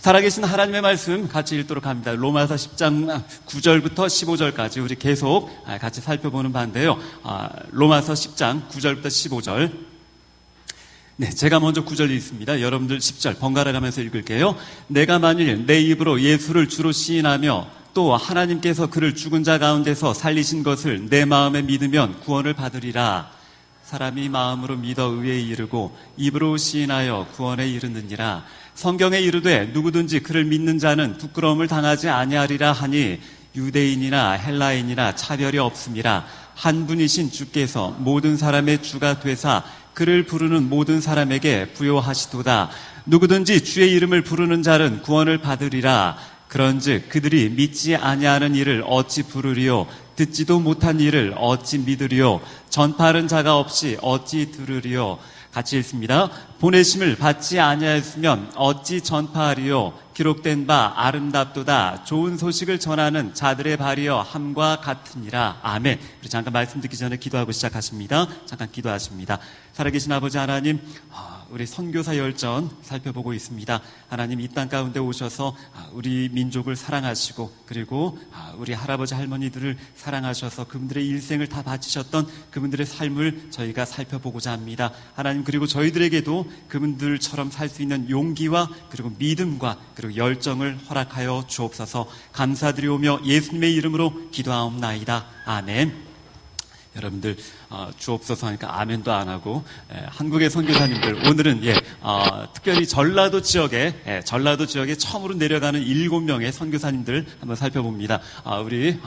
살아계신 하나님의 말씀 같이 읽도록 합니다. 로마서 10장 9절부터 15절까지 우리 계속 같이 살펴보는 바인데요. 로마서 10장 9절부터 15절. 네, 제가 먼저 9절 읽습니다. 여러분들 10절 번갈아 가면서 읽을게요. 내가 만일 내 입으로 예수를 주로 시인하며 또 하나님께서 그를 죽은 자 가운데서 살리신 것을 내 마음에 믿으면 구원을 받으리라. 사람이 마음으로 믿어 의에 이르고 입으로 시인하여 구원에 이르느니라. 성경에 이르되 누구든지 그를 믿는 자는 부끄러움을 당하지 아니하리라 하니 유대인이나 헬라인이나 차별이 없음이라. 한 분이신 주께서 모든 사람의 주가 되사 그를 부르는 모든 사람에게 부요하시도다. 누구든지 주의 이름을 부르는 자는 구원을 받으리라. 그런즉 그들이 믿지 아니하는 일을 어찌 부르리요? 듣지도 못한 일을 어찌 믿으리요? 전파하는 자가 없이 어찌 들으리요? 같이 읽습니다. 보내심을 받지 아니하였으면 어찌 전파하리요? 기록된 바 아름답도다. 좋은 소식을 전하는 자들의 발이여 함과 같으니라. 아멘. 우리 잠깐 말씀 듣기 전에 기도하고 시작하십니다. 잠깐 기도하십니다. 살아계신 아버지 하나님, 우리 선교사 열전 살펴보고 있습니다. 하나님, 이 땅 가운데 오셔서 우리 민족을 사랑하시고 그리고 우리 할아버지 할머니들을 사랑하셔서 그분들의 일생을 다 바치셨던 그분들의 삶을 저희가 살펴보고자 합니다. 하나님, 그리고 저희들에게도 그분들처럼 살 수 있는 용기와 그리고 믿음과 그리고 열정을 허락하여 주옵소서. 감사드리오며 예수님의 이름으로 기도하옵나이다. 아멘. 여러분들 주옵소서 하니까 아멘도 안 하고 한국의 선교사님들, 오늘은 특별히 전라도 지역에 처음으로 내려가는 7명의 선교사님들 한번 살펴봅니다. 우리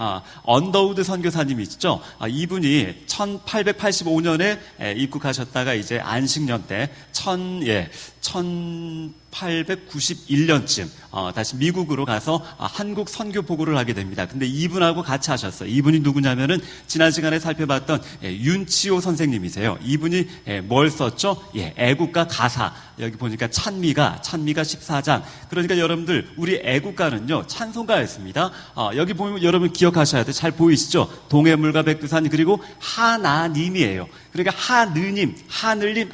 언더우드 선교사님이 있죠. 이분이 1885년에 입국하셨다가 이제 안식년 때 1891년쯤 다시 미국으로 가서 한국 선교 보고를 하게 됩니다. 근데 이분하고 같이 하셨어요. 이분이 누구냐면은 지난 시간에 살펴봤던 윤치호 선생님이세요. 이분이 뭘 썼죠? 애국가 가사. 여기 보니까 찬미가 14장. 그러니까 여러분들 우리 애국가는요 찬송가였습니다. 여기 보면 여러분 기억하셔야 돼요. 잘 보이시죠? 동해물과 백두산, 그리고 하나님이에요. 그러니까 하늘님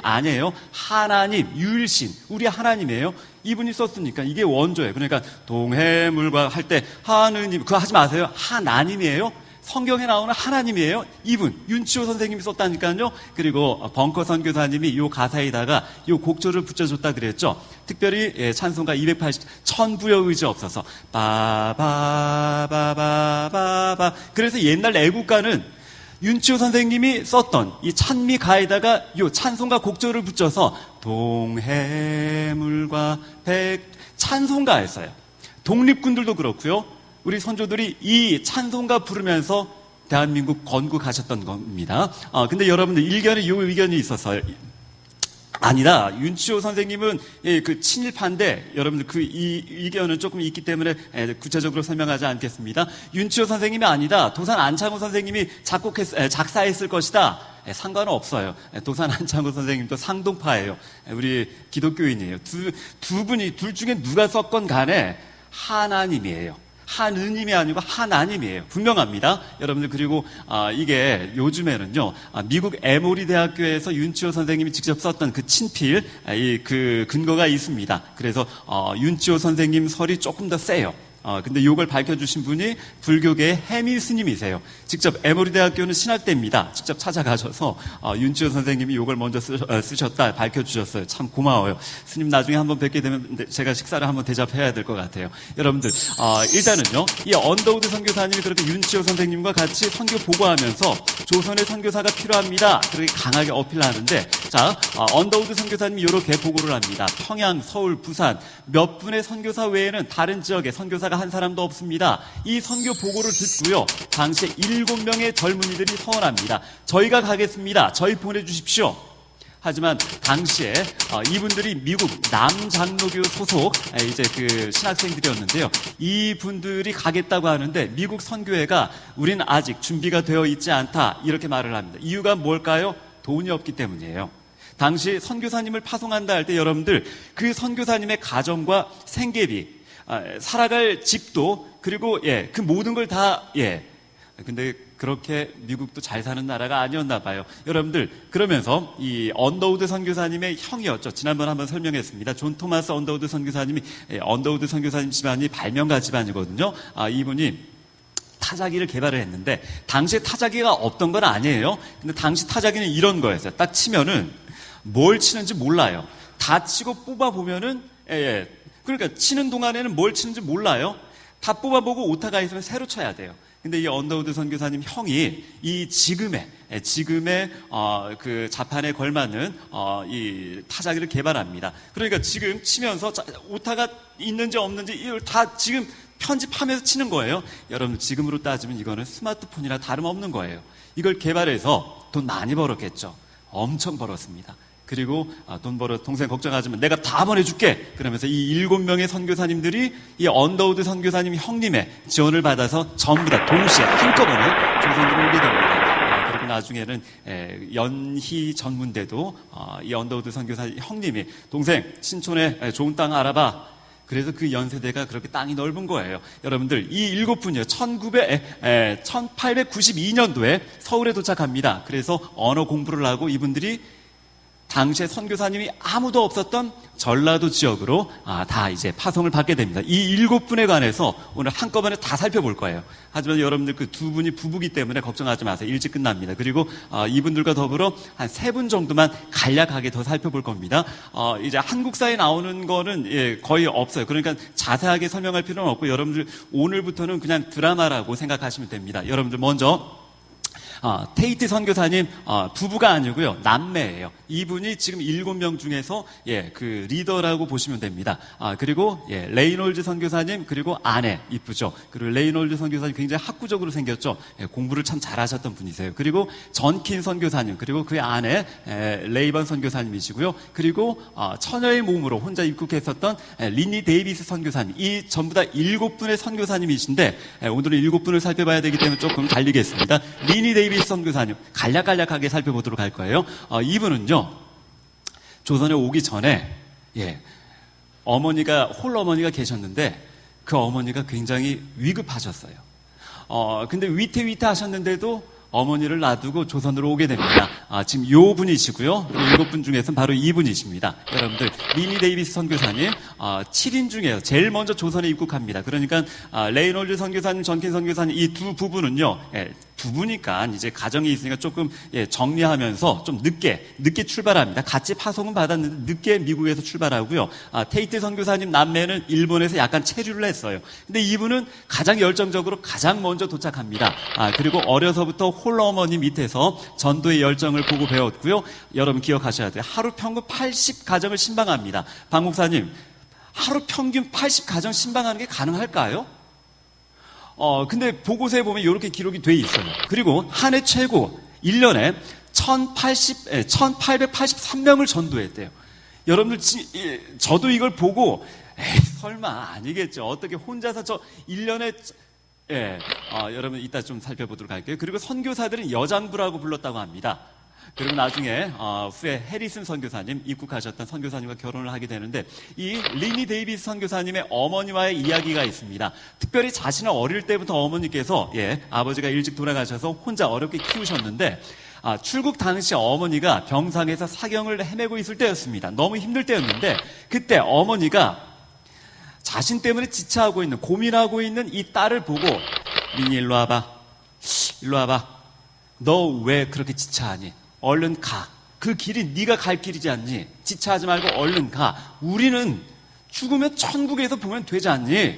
아니에요. 하나님, 유일신, 우리 하나님이에요. 이분이 썼으니까 이게 원조예요. 그러니까 동해물과 할 때 하느님, 그거 하지 마세요. 하나님이에요. 성경에 나오는 하나님이에요. 이분 윤치호 선생님이 썼다니까요. 그리고 벙커 선교사님이 이 가사에다가 이 곡조를 붙여줬다 그랬죠. 특별히 찬송가 280 천부여 의지 없어서 바바바바바바. 그래서 옛날 애국가는 윤치호 선생님이 썼던 이 찬미 가에다가 이 찬송가 곡조를 붙여서 동해물과 찬송가였어요. 독립군들도 그렇고요. 우리 선조들이 이 찬송가 부르면서 대한민국 건국하셨던 겁니다. 근데 여러분들 일견에 이 의견이 있어서 아니다. 윤치호 선생님은 그 친일파인데 여러분들 이 의견은 조금 있기 때문에 구체적으로 설명하지 않겠습니다. 윤치호 선생님이 아니다. 도산 안창호 선생님이 작사했을 것이다. 상관은 없어요. 도산 안창호 선생님도 상동파예요. 우리 기독교인이에요. 두 분이 둘 중에 누가 썼건 간에 하나님이에요. 하느님이 아니고 하나님이에요. 분명합니다. 여러분들, 그리고 이게 요즘에는요 미국 에모리 대학교에서 윤치호 선생님이 직접 썼던 그 친필 그 근거가 있습니다. 그래서 윤치호 선생님 설이 조금 더 세요. 근데 이걸 밝혀주신 분이 불교계의 해미 스님이세요. 직접 에모리 대학교는 신학대입니다. 직접 찾아가셔서 윤치호 선생님이 이걸 먼저 쓰셨다 밝혀주셨어요. 참 고마워요. 스님 나중에 한번 뵙게 되면 제가 식사를 한번 대접해야 될 것 같아요. 여러분들 일단은요 이 언더우드 선교사님이 그렇게 윤치호 선생님과 같이 선교 보고하면서 조선의 선교사가 필요합니다. 그렇게 강하게 어필하는데, 자 언더우드 선교사님이 이렇게 보고를 합니다. 평양, 서울, 부산 몇 분의 선교사 외에는 다른 지역에 선교사가 한 사람도 없습니다. 이 선교 보고를 듣고요 당시에 7명의 젊은이들이 서원합니다. 저희가 가겠습니다. 저희 보내주십시오. 하지만 당시에 이분들이 미국 남장로교 소속 이제 그 신학생들이었는데요. 이분들이 가겠다고 하는데 미국 선교회가 우리는 아직 준비가 되어 있지 않다 이렇게 말을 합니다. 이유가 뭘까요? 돈이 없기 때문이에요. 당시 선교사님을 파송한다 할 때 여러분들 그 선교사님의 가정과 생계비, 살아갈 집도, 그리고 그 모든 걸 다 근데 그렇게 미국도 잘 사는 나라가 아니었나 봐요. 여러분들, 그러면서 이 언더우드 선교사님의 형이었죠. 지난번 한번 설명했습니다. 존 토마스 언더우드 선교사님이, 언더우드 선교사님 집안이 발명가 집안이거든요. 이분이 타자기를 개발을 했는데 당시에 타자기가 없던 건 아니에요. 근데 당시 타자기는 이런 거였어요. 딱 치면은 뭘 치는지 몰라요. 다 치고 뽑아보면은, 그러니까 치는 동안에는 뭘 치는지 몰라요. 다 뽑아보고 오타가 있으면 새로 쳐야 돼요. 근데 이 언더우드 선교사님 형이 이 지금의 그 자판에 걸맞는 이 타자기를 개발합니다. 그러니까 지금 치면서 오타가 있는지 없는지 이걸 다 지금 편집하면서 치는 거예요. 여러분, 지금으로 따지면 이거는 스마트폰이나 다름없는 거예요. 이걸 개발해서 돈 많이 벌었겠죠. 엄청 벌었습니다. 그리고 돈 벌어 동생 걱정하지 마, 내가 다 보내줄게. 그러면서 이 7명의 선교사님들이 이 언더우드 선교사님 형님의 지원을 받아서 전부 다 동시에 한꺼번에 조선으로 오게 됩니다. 그리고 나중에는 연희 전문대도 이 언더우드 선교사 형님이 동생 신촌에 좋은 땅 알아봐. 그래서 그 연세대가 그렇게 땅이 넓은 거예요. 여러분들, 이 7분이요. 1892년도에 서울에 도착합니다. 그래서 언어 공부를 하고 이분들이 당시에 선교사님이 아무도 없었던 전라도 지역으로 다 이제 파송을 받게 됩니다. 이 7분에 관해서 오늘 한꺼번에 다 살펴볼 거예요. 하지만 여러분들 그 2분이 부부기 때문에 걱정하지 마세요. 일찍 끝납니다. 그리고 이분들과 더불어 한 3분 정도만 간략하게 더 살펴볼 겁니다. 이제 한국사에 나오는 거는 거의 없어요. 그러니까 자세하게 설명할 필요는 없고 여러분들 오늘부터는 그냥 드라마라고 생각하시면 됩니다. 여러분들 먼저 테이트 선교사님 부부가 아니고요, 남매예요. 이분이 지금 7명 중에서 그 리더라고 보시면 됩니다. 그리고 레이놀즈 선교사님, 그리고 아내 이쁘죠. 그리고 레이놀즈 선교사님 굉장히 학구적으로 생겼죠. 공부를 참 잘하셨던 분이세요. 그리고 전킨 선교사님, 그리고 그의 아내 레이번 선교사님이시고요. 그리고 처녀의 몸으로 혼자 입국했었던 리니 데이비스 선교사님, 이 전부 다 7분의 선교사님이신데 오늘은 7분을 살펴봐야 되기 때문에 조금 달리겠습니다. 리니 데이비스 선교사님 간략하게 살펴보도록 할 거예요. 이분은요, 조선에 오기 전에 홀어머니가 계셨는데 그 어머니가 굉장히 위급하셨어요. 근데 위태위태하셨는데도 어머니를 놔두고 조선으로 오게 됩니다. 지금 요 분이시고요. 그리고 7분 중에서는 바로 이분이십니다. 여러분들, 리니 데이비스 선교사님 7인 중에요. 제일 먼저 조선에 입국합니다. 그러니까 레이놀드 선교사님, 전킨 선교사님 이 두 부부는요, 부부니까 이제 가정이 있으니까 조금 정리하면서 좀 늦게 출발합니다. 같이 파송은 받았는데 늦게 미국에서 출발하고요. 테이트 선교사님 남매는 일본에서 약간 체류를 했어요. 근데 이분은 가장 열정적으로 가장 먼저 도착합니다. 그리고 어려서부터 홀어머니 밑에서 전도의 열정을 보고 배웠고요. 여러분 기억하셔야 돼요. 하루 평균 80가정을 신방합니다. 박 목사님, 하루 평균 80가정 신방하는 게 가능할까요? 근데 보고서에 보면 이렇게 기록이 돼 있어요. 그리고 한 해 최고 1년에 1883명을 전도했대요. 여러분들, 저도 이걸 보고 설마 아니겠죠. 어떻게 혼자서 저 1년에 여러분 이따 좀 살펴보도록 할게요. 그리고 선교사들은 여장부라고 불렀다고 합니다. 그리고 나중에 후에 해리슨 선교사님, 입국하셨던 선교사님과 결혼을 하게 되는데 이 리니 데이비스 선교사님의 어머니와의 이야기가 있습니다. 특별히 자신은 어릴 때부터 어머니께서 아버지가 일찍 돌아가셔서 혼자 어렵게 키우셨는데 출국 당시 어머니가 병상에서 사경을 헤매고 있을 때였습니다. 너무 힘들 때였는데 그때 어머니가 자신 때문에 지체하고 있는, 고민하고 있는 이 딸을 보고 리니 일로 와봐. 너 왜 그렇게 지체하니? 얼른 가. 그 길이 네가 갈 길이지 않니? 지체하지 말고 얼른 가. 우리는 죽으면 천국에서 보면 되지 않니?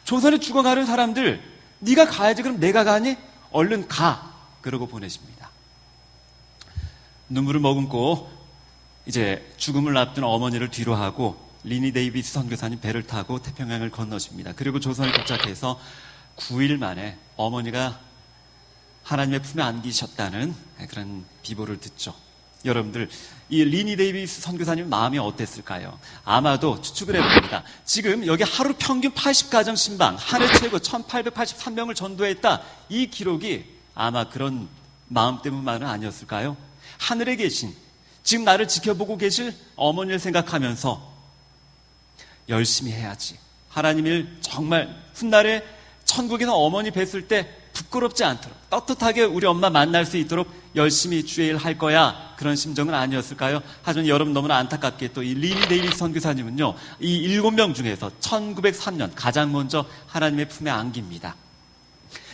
조선에 죽어가는 사람들 네가 가야지. 그럼 내가 가니? 얼른 가. 그러고 보내십니다. 눈물을 머금고 이제 죽음을 앞둔 어머니를 뒤로 하고 리니 데이비스 선교사님 배를 타고 태평양을 건너십니다. 그리고 조선에 도착해서 9일 만에 어머니가 하나님의 품에 안기셨다는 그런 비보를 듣죠. 여러분들, 이 리니 데이비스 선교사님 마음이 어땠을까요? 아마도 추측을 해봅니다. 지금 여기 하루 평균 80가정 신방, 한 해 최고 1883명을 전도했다. 이 기록이 아마 그런 마음 때문만은 아니었을까요? 하늘에 계신, 지금 나를 지켜보고 계실 어머니를 생각하면서 열심히 해야지. 하나님을 정말 훗날에 천국에서 어머니 뵀을 때 부끄럽지 않도록 떳떳하게 우리 엄마 만날 수 있도록 열심히 주의 일 할 거야, 그런 심정은 아니었을까요? 하지만 여러분, 너무나 안타깝게 또 이 리니 데이비스 선교사님은요, 이 7명 중에서 1903년 가장 먼저 하나님의 품에 안깁니다.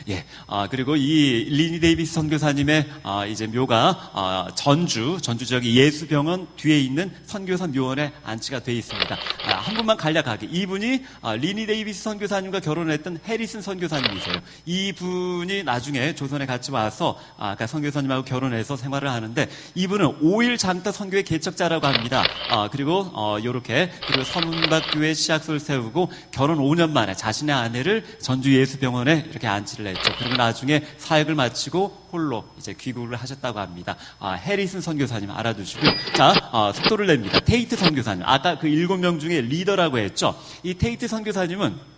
예, 그리고 이 리니 데이비스 선교사님의 이제 묘가 전주 지역의 예수병원 뒤에 있는 선교사 묘원에 안치가 되어 있습니다. 한 분만 간략하게, 이분이 리니 데이비스 선교사님과 결혼했던 해리슨 선교사님이세요. 이분이 나중에 조선에 같이 와서 아까 선교사님하고 결혼해서 생활을 하는데, 이분은 5일 장터 선교의 개척자라고 합니다. 그리고 요렇게, 그리고 서문박교회 시작소를 세우고 결혼 5년 만에 자신의 아내를 전주 예수병원에 이렇게 안치를 했죠. 그리고 나중에 사역을 마치고 홀로 이제 귀국을 하셨다고 합니다. 해리슨 선교사님 알아두시고요. 자, 속도를 냅니다. 테이트 선교사님, 아까 그 7명 중에 리더라고 했죠. 이 테이트 선교사님은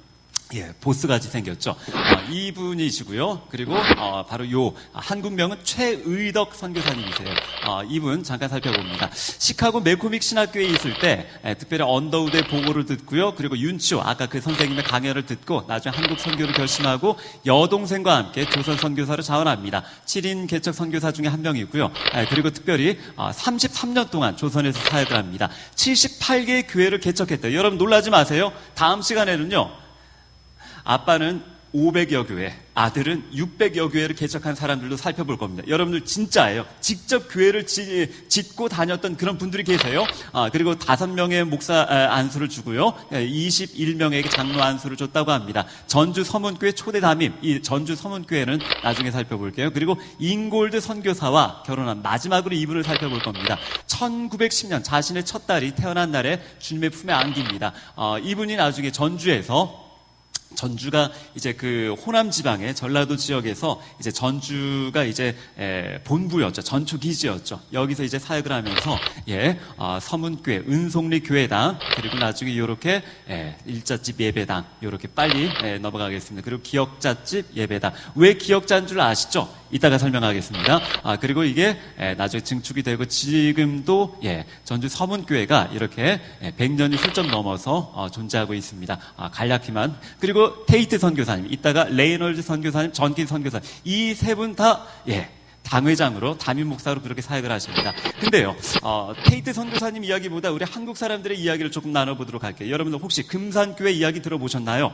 보스같이 생겼죠. 이분이시고요. 그리고 바로 요 한국명은 최의덕 선교사님이세요. 이분 잠깐 살펴봅니다. 시카고 매코믹 신학교에 있을 때 특별히 언더우드의 보고를 듣고요. 그리고 윤치호, 아까 그 선생님의 강연을 듣고 나중에 한국 선교를 결심하고 여동생과 함께 조선 선교사를 자원합니다. 7인 개척 선교사 중에 한 명이고요. 그리고 특별히 33년 동안 조선에서 사역을 합니다. 78개의 교회를 개척했대요. 여러분 놀라지 마세요. 다음 시간에는요, 아빠는 500여 교회, 아들은 600여 교회를 개척한 사람들도 살펴볼 겁니다. 여러분들 진짜예요. 직접 교회를 짓고 다녔던 그런 분들이 계세요. 그리고 5명의 목사 안수를 주고요, 21명에게 장로 안수를 줬다고 합니다. 전주 서문교회 초대 담임, 이 전주 서문교회는 나중에 살펴볼게요. 그리고 잉골드 선교사와 결혼한 마지막으로 이분을 살펴볼 겁니다. 1910년 자신의 첫 딸이 태어난 날에 주님의 품에 안깁니다. 이분이 나중에 전주가 이제 그 호남 지방의 전라도 지역에서 이제 전주가 이제 본부였죠. 전초 기지였죠. 여기서 이제 사역을 하면서 서문교회, 은송리 교회당, 그리고 나중에 이렇게 일자집 예배당, 이렇게 빨리 넘어가겠습니다. 그리고 기역자집 예배당. 왜 기역자인 줄 아시죠? 이따가 설명하겠습니다. 그리고 이게 나중에 증축이 되고 지금도 전주 서문교회가 이렇게 100년이 훌쩍 넘어서 존재하고 있습니다. 간략히만. 그리고 테이트 선교사님, 이따가 레이널드 선교사님, 전킨 선교사님, 이 세 분 다 당회장으로, 담임 목사로 그렇게 사역을 하십니다. 근데요, 테이트 선교사님 이야기보다 우리 한국 사람들의 이야기를 조금 나눠보도록 할게요. 여러분들 혹시 금산교회 이야기 들어보셨나요?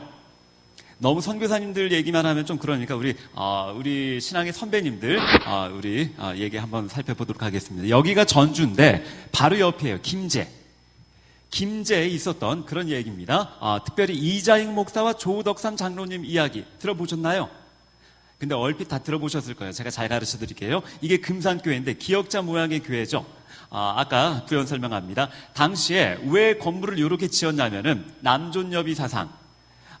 너무 선교사님들 얘기만 하면 좀 그러니까 우리 신앙의 선배님들 우리 얘기 한번 살펴보도록 하겠습니다. 여기가 전주인데 바로 옆이에요. 김제에 있었던 그런 얘기입니다. 특별히 이자익 목사와 조덕삼 장로님 이야기 들어보셨나요? 근데 얼핏 다 들어보셨을 거예요. 제가 잘 가르쳐 드릴게요. 이게 금산교회인데 기역자 모양의 교회죠. 아까 부연 설명합니다. 당시에 왜 건물을 이렇게 지었냐면은 남존여비 사상,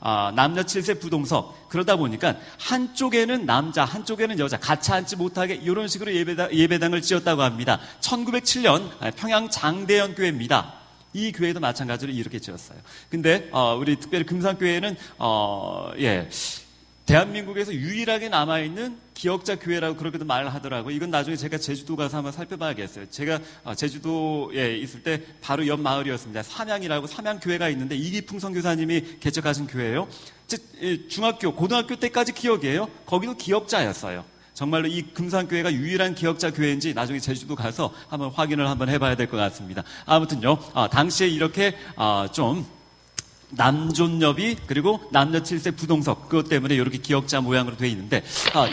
남녀 7세 부동석, 그러다 보니까 한쪽에는 남자, 한쪽에는 여자 같이 앉지 못하게 이런 식으로 예배당을 지었다고 합니다. 1907년 평양 장대현 교회입니다. 이 교회도 마찬가지로 이렇게 지었어요. 근데 우리 특별히 금산교회는 대한민국에서 유일하게 남아있는 기역자 교회라고 그렇게도 말을 하더라고요. 이건 나중에 제가 제주도 가서 한번 살펴봐야겠어요. 제가 제주도에 있을 때 바로 옆 마을이었습니다. 삼양이라고 삼양교회가 있는데 이기풍 선교사님이 개척하신 교회예요. 중학교, 고등학교 때까지 기역이에요. 거기도 기역자였어요. 정말로 이 금산교회가 유일한 기역자 교회인지 나중에 제주도 가서 한번 확인을 한번 해봐야 될 것 같습니다. 아무튼요, 당시에 이렇게 좀 남존여비 그리고 남녀 7세 부동석, 그것 때문에 이렇게 기역자 모양으로 되어 있는데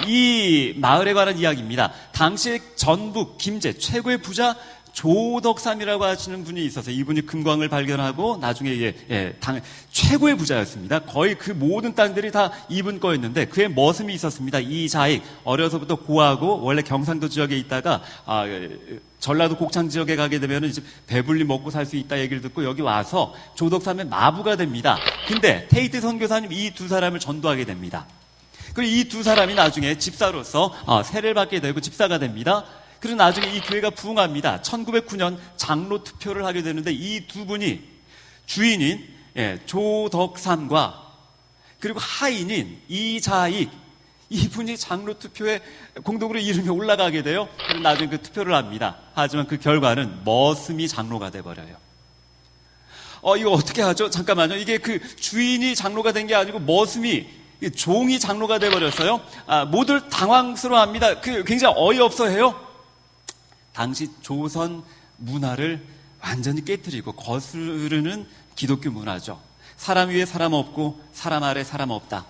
이 마을에 관한 이야기입니다. 당시에 전북 김제 최고의 부자 조덕삼이라고 하시는 분이 있어서 이분이 금광을 발견하고 나중에 최고의 부자였습니다. 거의 그 모든 땅들이 다 이분 거였는데 그의 머슴이 있었습니다. 이자익, 어려서부터 고하고 원래 경상도 지역에 있다가 전라도 곡창 지역에 가게 되면 이제 배불리 먹고 살 수 있다 얘기를 듣고 여기 와서 조덕삼의 마부가 됩니다. 근데 테이트 선교사님 이 두 사람을 전도하게 됩니다. 그리고 이 두 사람이 나중에 집사로서 세례를 받게 되고 집사가 됩니다. 그리고 나중에 이 교회가 부흥합니다. 1909년 장로 투표를 하게 되는데 이 두 분이 주인인 조덕삼과 그리고 하인인 이자익, 이분이 장로 투표에 공동으로 이름이 올라가게 돼요. 그리고 나중에 그 투표를 합니다. 하지만 그 결과는 머슴이 장로가 돼버려요. 이거 어떻게 하죠? 잠깐만요. 이게 그 주인이 장로가 된 게 아니고 머슴이 종이 장로가 돼버렸어요. 모두 당황스러워합니다. 굉장히 어이없어해요. 당시 조선 문화를 완전히 깨뜨리고 거스르는 기독교 문화죠. 사람 위에 사람 없고 사람 아래 사람 없다.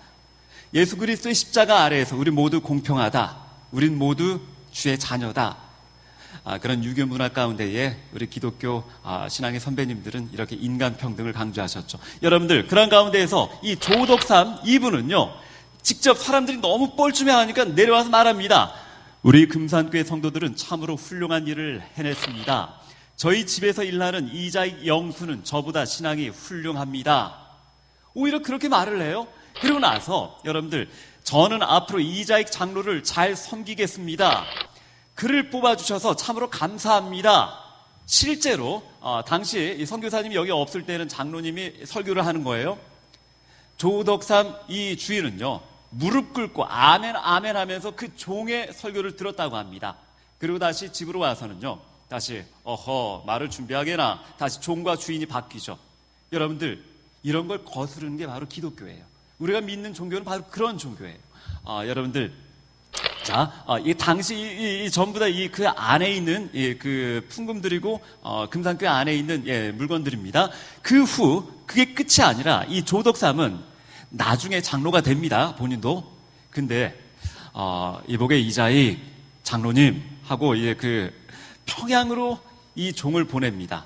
예수 그리스도의 십자가 아래에서 우리 모두 공평하다. 우린 모두 주의 자녀다. 그런 유교 문화 가운데에 우리 기독교 신앙의 선배님들은 이렇게 인간평등을 강조하셨죠. 여러분들, 그런 가운데에서 이 조덕삼 이분은요, 직접 사람들이 너무 뻘쭘해하니까 내려와서 말합니다. 우리 금산교회 성도들은 참으로 훌륭한 일을 해냈습니다. 저희 집에서 일하는 이자익 영수는 저보다 신앙이 훌륭합니다. 오히려 그렇게 말을 해요. 그러고 나서 여러분들, 저는 앞으로 이자익 장로를 잘 섬기겠습니다. 그를 뽑아주셔서 참으로 감사합니다. 실제로 당시 이 선교사님이 여기 없을 때는 장로님이 설교를 하는 거예요. 조덕삼 이 주인은요, 무릎 꿇고 아멘 아멘 하면서 그 종의 설교를 들었다고 합니다. 그리고 다시 집으로 와서는요, 다시 말을 준비하게나 다시 종과 주인이 바뀌죠. 여러분들, 이런 걸 거스르는 게 바로 기독교예요. 우리가 믿는 종교는 바로 그런 종교예요. 여러분들, 자, 이 당시 전부 다 그 안에 있는 그 풍금들이고 금산교회 안에 있는 물건들입니다. 그 후 그게 끝이 아니라 이 조덕삼은 나중에 장로가 됩니다. 본인도. 근데 이복의 이자익 장로님 하고 그 평양으로 이 종을 보냅니다.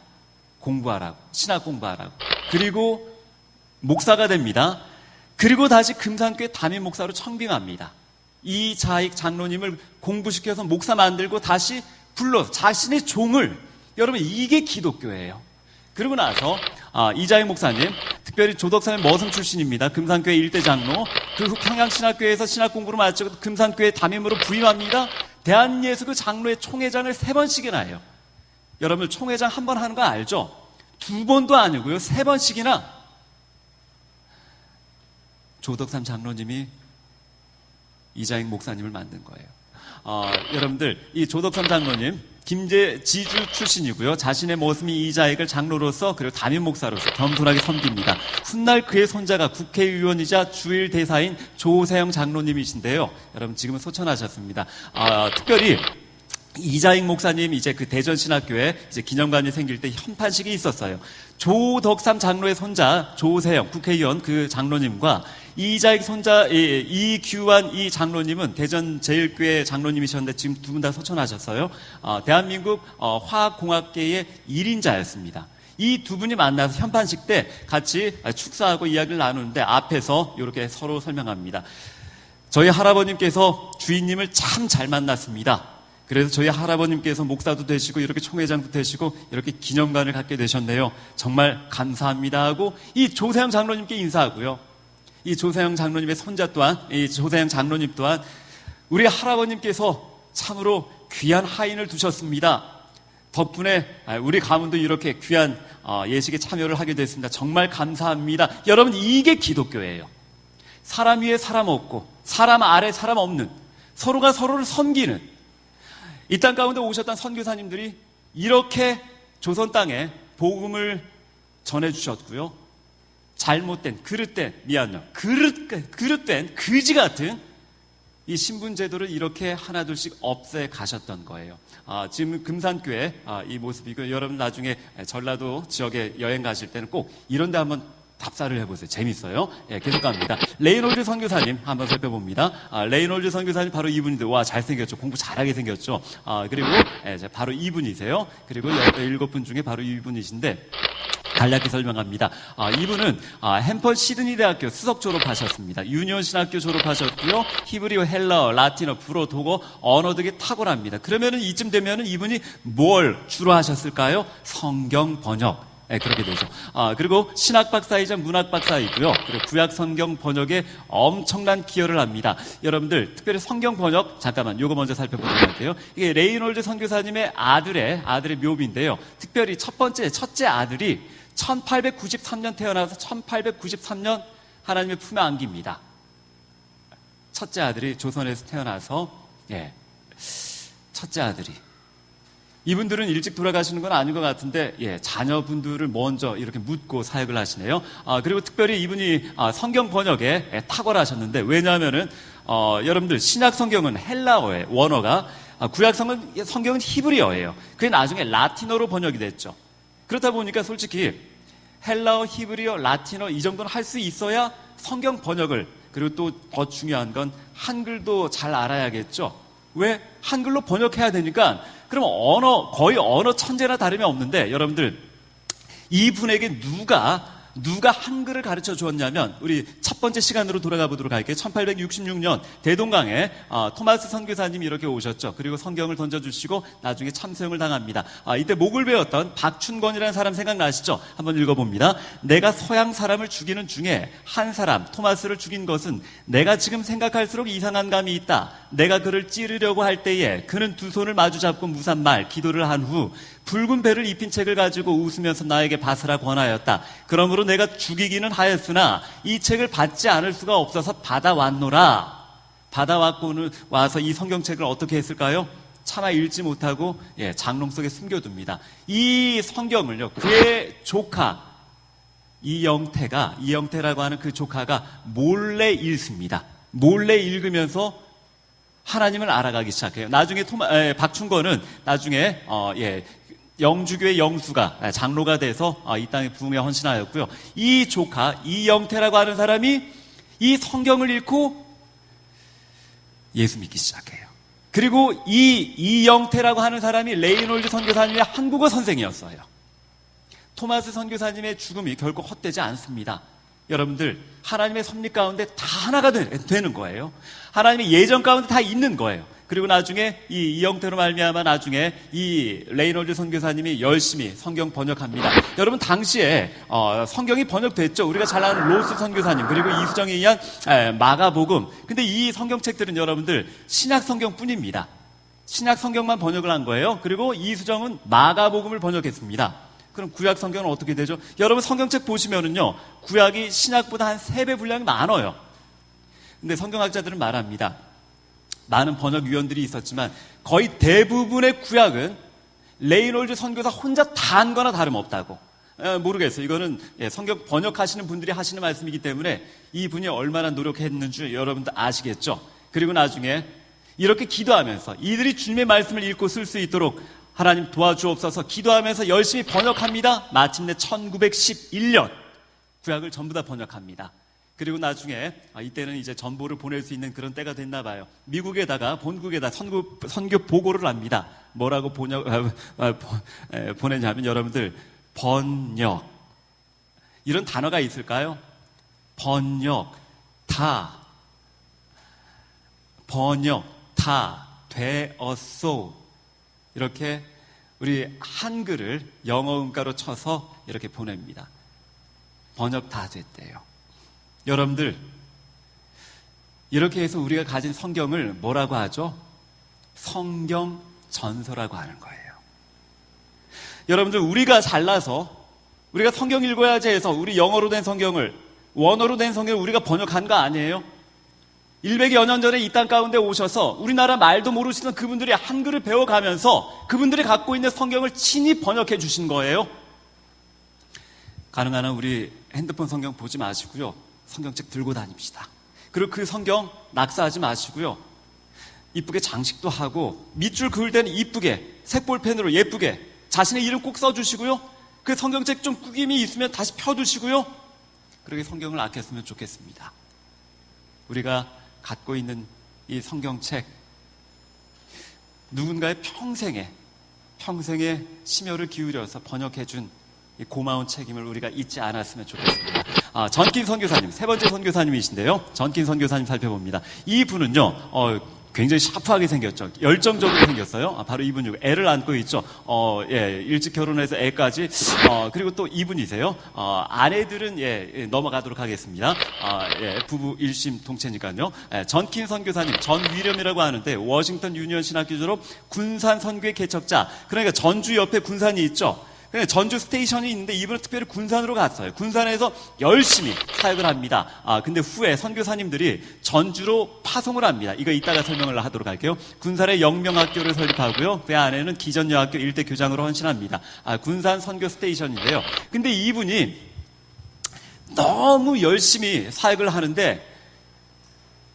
공부하라고, 신학 공부하라고. 그리고 목사가 됩니다. 그리고 다시 금산교회 담임 목사로 청빙합니다. 이자익 장로님을 공부시켜서 목사 만들고 다시 불러 자신의 종을, 여러분, 이게 기독교예요. 그러고 나서 이자익 목사님, 특별히 조덕삼의 머슴 출신입니다. 금산교회 일대 장로. 그 후 평양신학교에서 신학 공부를 마치고 금산교회 담임으로 부임합니다. 대한예수교 장로의 총회장을 3번씩이나 해요. 여러분, 총회장 한 번 하는 거 알죠? 2번도 아니고요, 3번씩이나 조덕삼 장로님이 이자익 목사님을 만든 거예요. 여러분들, 이 조덕삼 장로님, 김제 지주 출신이고요. 자신의 모습이 이자익을 장로로서 그리고 담임 목사로서 겸손하게 섬깁니다. 훗날 그의 손자가 국회의원이자 주일 대사인 조세영 장로님이신데요. 여러분, 지금은 소천하셨습니다. 특별히 이자익 목사님 이제 그 대전신학교에 이제 기념관이 생길 때 현판식이 있었어요. 조덕삼 장로의 손자 조세영 국회의원 그 장로님과 이자익 손자 이규환 이 장로님은 대전 제일교회 장로님이셨는데 지금 두 분 다 소천하셨어요. 대한민국 화학공학계의 1인자였습니다. 이 두 분이 만나서 현판식 때 같이 축사하고 이야기를 나누는데 앞에서 이렇게 서로 설명합니다. 저희 할아버님께서 주인님을 참 잘 만났습니다. 그래서 저희 할아버님께서 목사도 되시고 이렇게 총회장도 되시고 이렇게 기념관을 갖게 되셨네요. 정말 감사합니다 하고 이 조세영 장로님께 인사하고요. 이 조세영 장로님의 손자 또한, 이 조세영 장로님 또한 우리 할아버님께서 참으로 귀한 하인을 두셨습니다. 덕분에 우리 가문도 이렇게 귀한 예식에 참여를 하게 됐습니다. 정말 감사합니다. 여러분, 이게 기독교예요. 사람 위에 사람 없고 사람 아래 사람 없는, 서로가 서로를 섬기는, 이 땅 가운데 오셨던 선교사님들이 이렇게 조선 땅에 복음을 전해주셨고요. 잘못된, 그릇된 그지 같은 이 신분제도를 이렇게 하나둘씩 없애 가셨던 거예요. 지금 금산교회 이 모습이고, 여러분 나중에 전라도 지역에 여행 가실 때는 꼭 이런 데 한번 답사를 해보세요. 재밌어요. 계속 갑니다. 레이놀드 선교사님 한번 살펴봅니다. 레이놀드 선교사님 바로 이분인데, 와, 잘생겼죠. 공부 잘하게 생겼죠. 그리고 바로 이분이세요. 그리고 7분 중에 바로 이분이신데 간략히 설명합니다. 이분은 햄퍼 시드니 대학교 수석 졸업하셨습니다. 유니온 신학교 졸업하셨고요. 히브리어, 헬라어, 라틴어, 불어, 독어 언어 등에 탁월합니다. 그러면은 이쯤 되면은 이분이 뭘 주로 하셨을까요? 성경 번역. 그렇게 되죠. 그리고 신학 박사이자 문학 박사이고요. 그리고 구약 성경 번역에 엄청난 기여를 합니다. 여러분들, 특별히 성경 번역, 잠깐만, 요거 먼저 살펴보도록 할게요. 이게 레이놀드 선교사님의 아들의 묘비인데요. 특별히 첫째 아들이 1893년 태어나서 1893년 하나님의 품에 안깁니다. 첫째 아들이 조선에서 태어나서, 첫째 아들이 이분들은 일찍 돌아가시는 건 아닌 것 같은데, 자녀분들을 먼저 이렇게 묻고 사역을 하시네요. 그리고 특별히 이분이 성경 번역에 탁월하셨는데, 왜냐하면은, 여러분들, 신약 성경은 헬라어의 원어가, 구약 성경은 히브리어예요. 그게 나중에 라틴어로 번역이 됐죠. 그렇다 보니까 솔직히 헬라어, 히브리어, 라틴어 이 정도는 할 수 있어야 성경 번역을, 그리고 또 더 중요한 건 한글도 잘 알아야겠죠. 왜? 한글로 번역해야 되니까. 그럼 거의 언어 천재나 다름이 없는데, 여러분들, 이분에게 누가 한글을 가르쳐 주었냐면, 우리 첫 번째 시간으로 돌아가 보도록 할게요. 1866년 대동강에 토마스 선교사님이 이렇게 오셨죠. 그리고 성경을 던져주시고 나중에 참수형을 당합니다. 이때 목을 베었던 박춘권이라는 사람 생각나시죠? 한번 읽어봅니다. 내가 서양 사람을 죽이는 중에 한 사람 토마스를 죽인 것은 내가 지금 생각할수록 이상한 감이 있다. 내가 그를 찌르려고 할 때에 그는 두 손을 마주잡고 무산말 기도를 한 후 붉은 배를 입힌 책을 가지고 웃으면서 나에게 받으라 권하였다. 그러므로 내가 죽이기는 하였으나 이 책을 받지 않을 수가 없어서 받아왔노라. 받아왔고는 와서 이 성경책을 어떻게 했을까요? 차마 읽지 못하고 장롱 속에 숨겨둡니다. 이 성경을요, 그의 조카 이영태라고 하는 그 조카가 몰래 읽습니다. 몰래 읽으면서 하나님을 알아가기 시작해요. 나중에 박춘권은 나중에 영주교의 영수가 장로가 돼서 이 땅에 부흥에 헌신하였고요. 이 조카 이영태라고 하는 사람이 이 성경을 읽고 예수 믿기 시작해요. 그리고 이영태라고 하는 사람이 레이놀드 선교사님의 한국어 선생이었어요. 토마스 선교사님의 죽음이 결코 헛되지 않습니다. 여러분들, 하나님의 섭리 가운데 다 하나가 되는 거예요. 하나님의 예정 가운데 다 있는 거예요. 그리고 나중에 이 이영태로 말미암아 나중에 이 레이놀드 선교사님이 열심히 성경 번역합니다. 여러분, 당시에 성경이 번역됐죠. 우리가 잘 아는 로스 선교사님, 그리고 이수정에 의한 마가복음. 근데 이 성경책들은 여러분들 신약 성경뿐입니다. 신약 성경만 번역을 한 거예요. 그리고 이수정은 마가복음을 번역했습니다. 그럼 구약 성경은 어떻게 되죠? 여러분, 성경책 보시면은요, 구약이 신약보다 한 3배 분량이 많아요. 근데 성경학자들은 말합니다. 많은 번역위원들이 있었지만 거의 대부분의 구약은 레이놀드 선교사 혼자 다 한 거나 다름없다고. 모르겠어요. 이거는 성경 번역하시는 분들이 하시는 말씀이기 때문에 이분이 얼마나 노력했는지 여러분들 아시겠죠? 그리고 나중에 이렇게 기도하면서 이들이 주님의 말씀을 읽고 쓸 수 있도록 하나님 도와주옵소서 기도하면서 열심히 번역합니다. 마침내 1911년 구약을 전부 다 번역합니다. 그리고 나중에 이때는 이제 전보를 보낼 수 있는 그런 때가 됐나 봐요. 미국에다가 본국에다 선교 보고를 합니다. 뭐라고 보내냐면 여러분들 번역 이런 단어가 있을까요? 번역 다 되었소. 이렇게 우리 한글을 영어 음가로 쳐서 이렇게 보냅니다. 번역 다 됐대요. 여러분들, 이렇게 해서 우리가 가진 성경을 뭐라고 하죠? 성경 전서라고 하는 거예요. 여러분들, 우리가 잘나서 우리가 성경 읽어야지 해서 우리 영어로 된 성경을, 원어로 된 성경을 우리가 번역한 거 아니에요? 100여 년 전에 이 땅 가운데 오셔서 우리나라 말도 모르시던 그분들이 한글을 배워가면서 그분들이 갖고 있는 성경을 친히 번역해 주신 거예요. 가능한 한 우리 핸드폰 성경 보지 마시고요. 성경책 들고 다닙시다. 그리고 그 성경 낙사하지 마시고요. 이쁘게 장식도 하고 밑줄 그을 때는 이쁘게 색볼펜으로 예쁘게 자신의 이름 꼭 써주시고요. 그 성경책 좀 꾸김이 있으면 다시 펴두시고요. 그렇게 성경을 아꼈으면 좋겠습니다. 우리가 갖고 있는 이 성경책, 누군가의 평생에 심혈을 기울여서 번역해준 이 고마운 책임을 우리가 잊지 않았으면 좋겠습니다. 전킨 선교사님, 세 번째 선교사님이신데요. 전킨 선교사님 살펴봅니다. 이 분은요, 굉장히 샤프하게 생겼죠. 열정적으로 생겼어요. 바로 이분이고, 애를 안고 있죠. 일찍 결혼해서 애까지. 그리고 또 이분이세요. 아내들은, 넘어가도록 하겠습니다. 부부 일심 동체니까요. 전킨 선교사님, 전위렴이라고 하는데, 워싱턴 유니언 신학교 졸업 군산 선교의 개척자. 그러니까 전주 옆에 군산이 있죠. 전주 스테이션이 있는데 이분은 특별히 군산으로 갔어요. 군산에서 열심히 사역을 합니다. 근데 후에 선교사님들이 전주로 파송을 합니다. 이거 이따가 설명을 하도록 할게요. 군산에 영명학교를 설립하고요. 그 안에는 기전여학교 일대 교장으로 헌신합니다. 군산 선교 스테이션인데요. 근데 이분이 너무 열심히 사역을 하는데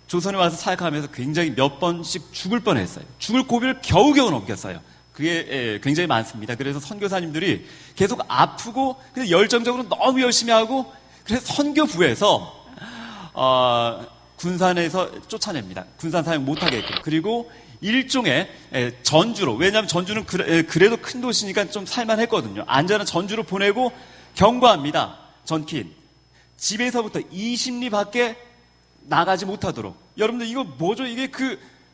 조선에 와서 사역하면서 굉장히 몇 번씩 죽을 뻔했어요. 죽을 고비를 겨우겨우 넘겼어요. 그게 굉장히 많습니다. 그래서 선교사님들이 계속 아프고 근데 열정적으로 너무 열심히 하고 그래서 선교부에서 군산에서 쫓아냅니다. 군산 사역 못하게끔. 그리고 일종의 전주로, 왜냐하면 전주는 그래도 큰 도시니까 좀 살만했거든요. 안전한 전주로 보내고 경고합니다. 전킨 집에서부터 20리 밖에 나가지 못하도록. 여러분들 이거 뭐죠? 이게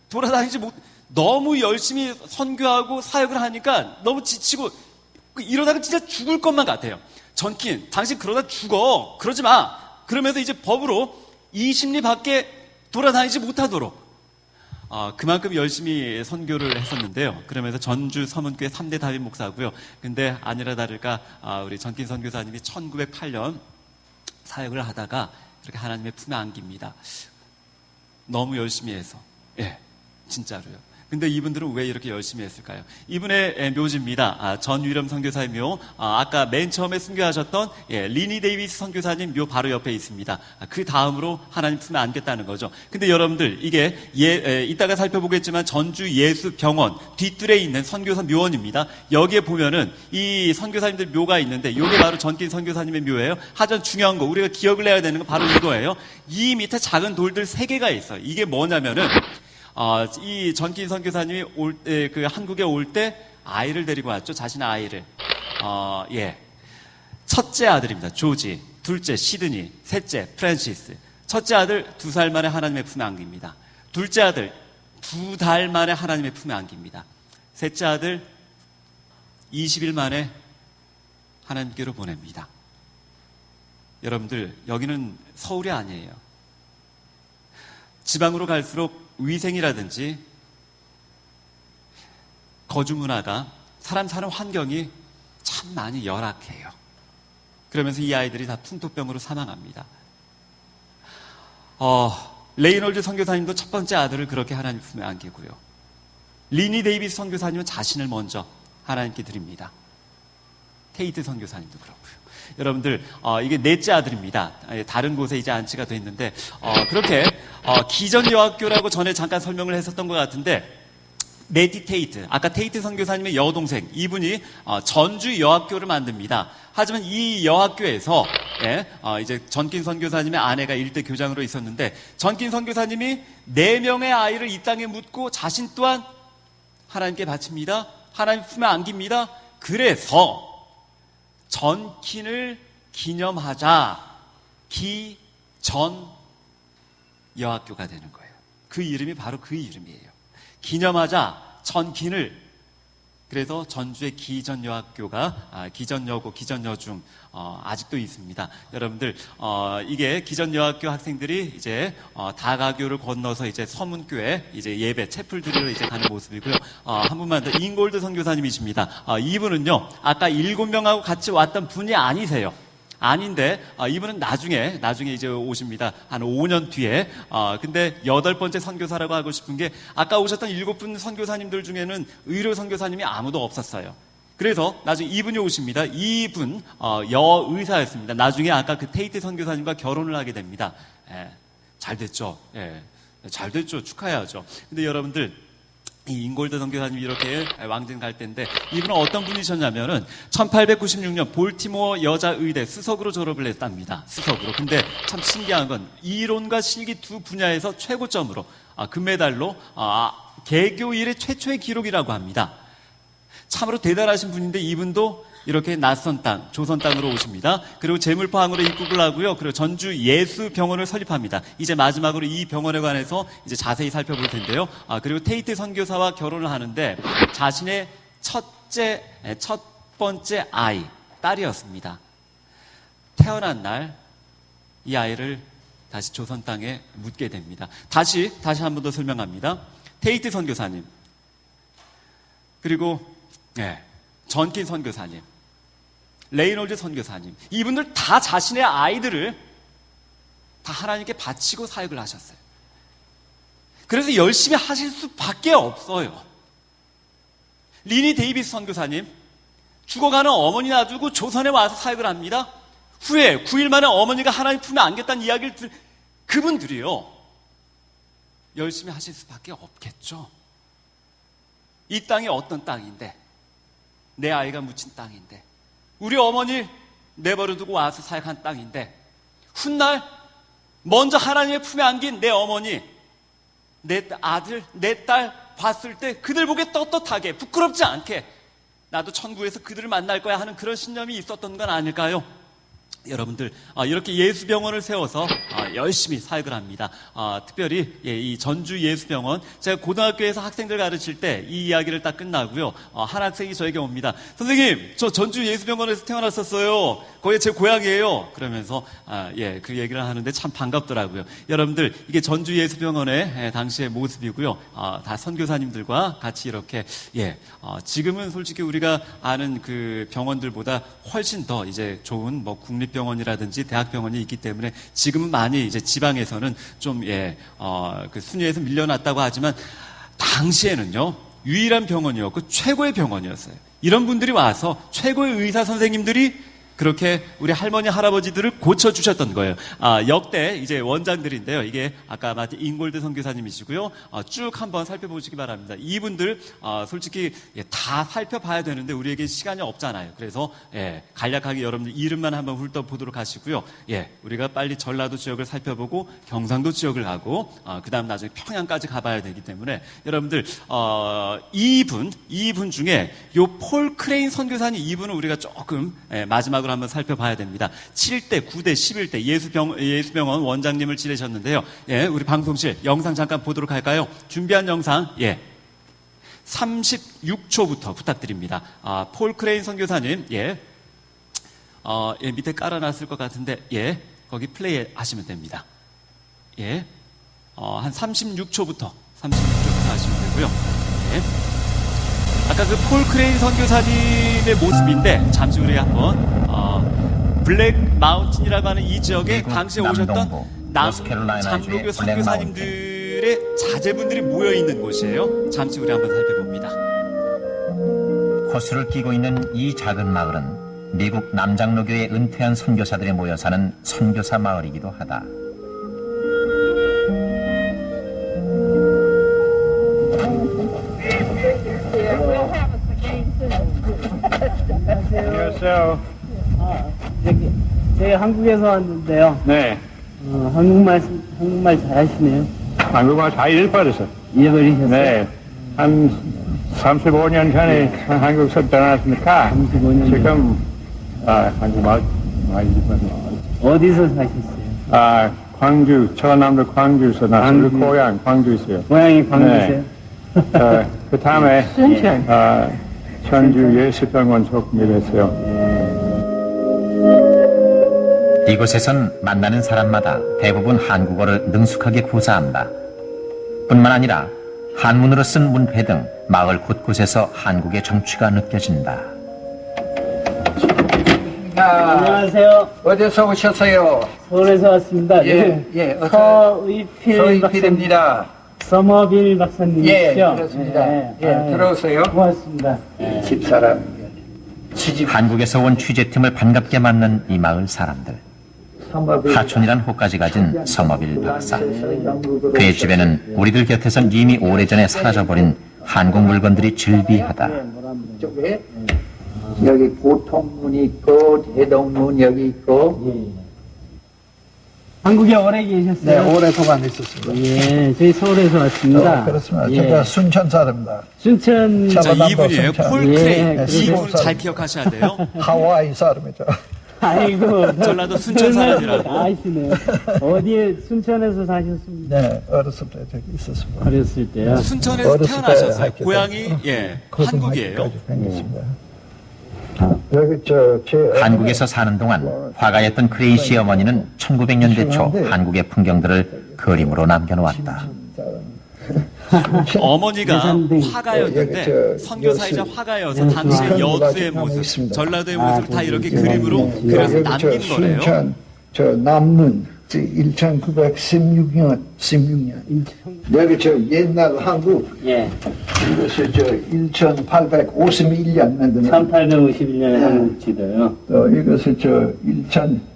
돌아다니지 못, 너무 열심히 선교하고 사역을 하니까 너무 지치고 이러다가 진짜 죽을 것만 같아요. 전킨, 당신 그러다 죽어. 그러지 마. 그러면서 이제 법으로 20리 밖에 돌아다니지 못하도록. 그만큼 열심히 선교를 했었는데요. 그러면서 전주 서문교회 3대 다윗 목사고요. 근데 아니라 다를까 우리 전킨 선교사님이 1908년 사역을 하다가 이렇게 하나님의 품에 안깁니다. 너무 열심히 해서. 예, 진짜로요. 근데 이분들은 왜 이렇게 열심히 했을까요? 이분의 묘지입니다. 전위lâm 선교사의 묘. 아까 맨 처음에 순교하셨던 리니 데이비스 선교사님 묘 바로 옆에 있습니다. 그 다음으로 하나님 품에 안겼다는 거죠. 근데 여러분들 이게 이따가 살펴보겠지만 전주 예수병원 뒷뜰에 있는 선교사 묘원입니다. 여기에 보면은 이 선교사님들 묘가 있는데 이게 바로 전킨 선교사님의 묘예요. 하지만 중요한 거 우리가 기억을 해야 되는 건 바로 이거예요. 이 밑에 작은 돌들 3개가 있어요. 이게 뭐냐면은 이 전킨 선교사님이 한국에 올 때 아이를 데리고 왔죠. 자신의 아이를. 첫째 아들입니다. 조지. 둘째 시드니. 셋째 프랜시스. 첫째 아들 2살 만에 하나님의 품에 안깁니다. 둘째 아들 2달 만에 하나님의 품에 안깁니다. 셋째 아들 20일 만에 하나님께로 보냅니다. 여러분들 여기는 서울이 아니에요. 지방으로 갈수록 위생이라든지 거주 문화가 사람 사는 환경이 참 많이 열악해요. 그러면서 이 아이들이 다 풍토병으로 사망합니다. 레이놀드 선교사님도 첫 번째 아들을 그렇게 하나님 품에 안기고요. 리니 데이비스 선교사님은 자신을 먼저 하나님께 드립니다. 테이트 선교사님도 그렇고요. 여러분들 이게 넷째 아들입니다. 다른 곳에 이제 안치가 됐는데 그렇게 기전여학교라고 전에 잠깐 설명을 했었던 것 같은데 메디 테이트, 아까 테이트 선교사님의 여동생 이분이 전주 여학교를 만듭니다. 하지만 이 여학교에서 이제 전킨 선교사님의 아내가 일대 교장으로 있었는데 전킨 선교사님이 4명의 아이를 이 땅에 묻고 자신 또한 하나님께 바칩니다. 하나님 품에 안깁니다. 그래서 전킨을 기념하자 기전 여학교가 되는 거예요. 그 이름이 바로 그 이름이에요. 기념하자 전킨을. 그래서 전주의 기전여학교가 기전여고, 기전여중 아직도 있습니다. 여러분들 이게 기전여학교 학생들이 이제 다가교를 건너서 이제 서문교회 이제 예배 채플 드리러 이제 가는 모습이고요. 한 분만 더 인골드 선교사님이십니다. 이분은요 아까 7명하고 같이 왔던 분이 아니세요. 아닌데 이분은 나중에 이제 오십니다. 한 5년 뒤에. 근데 8번째 선교사라고 하고 싶은 게 아까 오셨던 7분 선교사님들 중에는 의료 선교사님이 아무도 없었어요. 그래서 나중에 이분이 오십니다. 이분 여의사였습니다. 나중에 아까 그 테이트 선교사님과 결혼을 하게 됩니다. 잘 됐죠. 잘 됐죠. 축하해야죠. 근데 여러분들 이 인골드 선교사님이 이렇게 왕진 갈 때인데 이분은 어떤 분이셨냐면은 1896년 볼티모어 여자의대 수석으로 졸업을 했답니다. 수석으로. 근데 참 신기한 건 이론과 실기 두 분야에서 최고점으로 금메달로 개교 이래 최초의 기록이라고 합니다. 참으로 대단하신 분인데 이분도 이렇게 낯선 땅, 조선 땅으로 오십니다. 그리고 재물포항으로 입국을 하고요. 그리고 전주 예수병원을 설립합니다. 이제 마지막으로 이 병원에 관해서 이제 자세히 살펴볼 텐데요. 그리고 테이트 선교사와 결혼을 하는데 자신의 첫 번째 아이, 딸이었습니다. 태어난 날 이 아이를 다시 조선 땅에 묻게 됩니다. 다시 한 번 더 설명합니다. 테이트 선교사님, 그리고 전킨 선교사님, 레이놀드 선교사님, 이분들 다 자신의 아이들을 다 하나님께 바치고 사역을 하셨어요. 그래서 열심히 하실 수밖에 없어요. 리니 데이비스 선교사님, 죽어가는 어머니 놔두고 조선에 와서 사역을 합니다. 후에 9일 만에 어머니가 하나님 품에 안겼다는 이야기를 그분들이요, 열심히 하실 수밖에 없겠죠. 이 땅이 어떤 땅인데, 내 아이가 묻힌 땅인데, 우리 어머니 내버려두고 와서 사역한 땅인데, 훗날 먼저 하나님의 품에 안긴 내 어머니, 내 아들, 내 딸 봤을 때 그들 보게 떳떳하게, 부끄럽지 않게 나도 천국에서 그들을 만날 거야 하는 그런 신념이 있었던 건 아닐까요? 여러분들, 이렇게 예수병원을 세워서 열심히 사역을 합니다. 특별히 이 전주 예수병원, 제가 고등학교에서 학생들 가르칠 때 이 이야기를 딱 끝나고요, 한 학생이 저에게 옵니다. 선생님, 저 전주 예수병원에서 태어났었어요. 거기 제 고향이에요. 그러면서 그 얘기를 하는데 참 반갑더라고요. 여러분들, 이게 전주 예수병원의 당시의 모습이고요. 다 선교사님들과 같이 이렇게 지금은 솔직히 우리가 아는 그 병원들보다 훨씬 더 이제 좋은 뭐 국립병원이라든지 대학병원이 있기 때문에 지금은 많이 이제 지방에서는 좀 그 순위에서 밀려났다고 하지만, 당시에는요 유일한 병원이었고 최고의 병원이었어요. 이런 분들이 와서 최고의 의사 선생님들이 그렇게 우리 할머니 할아버지들을 고쳐주셨던 거예요. 역대 이제 원장들인데요, 이게 아까 마치 인골드 선교사님이시고요. 쭉 한번 살펴보시기 바랍니다. 이분들 솔직히 다 살펴봐야 되는데 우리에게 시간이 없잖아요. 그래서 간략하게 여러분들 이름만 한번 훑어보도록 하시고요. 우리가 빨리 전라도 지역을 살펴보고 경상도 지역을 가고 그 다음 나중에 평양까지 가봐야 되기 때문에, 여러분들 이분 중에 요 폴 크레인 선교사님, 이분은 우리가 조금 마지막으로 한번 살펴봐야 됩니다. 7대, 9대, 11대 예수병원 원장님을 지내셨는데요. 우리 방송실 영상 잠깐 보도록 할까요? 준비한 영상 36초부터 부탁드립니다. 폴 크레인 선교사님, 밑에 깔아놨을 것 같은데 거기 플레이 하시면 됩니다. 한 36초부터 하시면 되고요. 아까 그 폴 크레인 선교사님의 모습인데, 잠시 후에 한번 블랙 마운틴이라고 하는 이 지역에 당시에 오셨던 장로교 선교사님들의 자제분들이 모여있는 곳이에요. 잠시 후에 한번 살펴봅니다. 호수를 끼고 있는 이 작은 마을은 미국 남장로교의 은퇴한 선교사들이 모여 사는 선교사 마을이기도 하다. 안녕하세요. 저희 한국에서 왔는데요. 네. 한국말 잘하시네요. 한국말 다 잃어버렸어. 잃어버리셨어요? 네. 한 35년 전에 한국에서 떠났으니까 35년 지금 한국말 많이 잃어버렸어. 어디서 사셨어요? 광주, 전남도 광주에서 나서 고향 광주에서요. 고향이 광주세요? 네. 그 다음에 전주 예수병원 조금 일했어요. 이곳에선 만나는 사람마다 대부분 한국어를 능숙하게 구사한다. 뿐만 아니라 한문으로 쓴 문패 등 마을 곳곳에서 한국의 정취가 느껴진다. 안녕하세요. 어디서 오셨어요? 서울에서 왔습니다. 서의필입니다. 서머빌 박사님이시죠? 예, 그렇습니다. 들어오세요. 고맙습니다. 집사람. 한국에서 온 취재팀을 반갑게 맞는 이 마을 사람들. 하촌이란 호까지 가진 서머빌 박사. 그의 집에는 우리들 곁에선 이미 오래전에 사라져버린 한국 물건들이 즐비하다. 쪽에 여기 고통문 있고 대동문 여기 있고. 한국에 오래 계셨어요? 네, 오랫동안 있었습니다. 예, 저희 서울에서 왔습니다. 그렇습니다. 예. 제가 순천 사람입니다. 순천. 자, 전라도 이분이에요. 순천. 폴 크레인. 예, 이분 잘 기억하셔야 돼요. 하와이 사람이죠. 아이고. 전라도 순천 사람이라고. 아시네요. 어디에, 순천에서 사셨습니까? 네, 어렸을 때 저기 있었습니다. 어렸을 때요? 순천에서 어렸을 때 태어나셨어요. 학교 고향이 한국이에요. 고등학교까지 다녔습니다. 여기 제 한국에서 사는 동안 화가였던 크레인 씨 어머니는 1900년대 초 한국의 풍경들을 그림으로 남겨놓았다. 어머니가 예산된- 화가였는데 저 선교사이자 여수- 화가여서 당시의 여수 여수의 가지고 모습, 있습니다. 전라도의 아, 모습을 다 거기 이렇게 있구나. 그림으로 그려서 여기 남긴 거래요. 순천 저 남문 1916년 16년 여기 저 옛날 한국 예. 이것이 저 1851년 만드는 1851년에 한국지도요. 또 이것이 저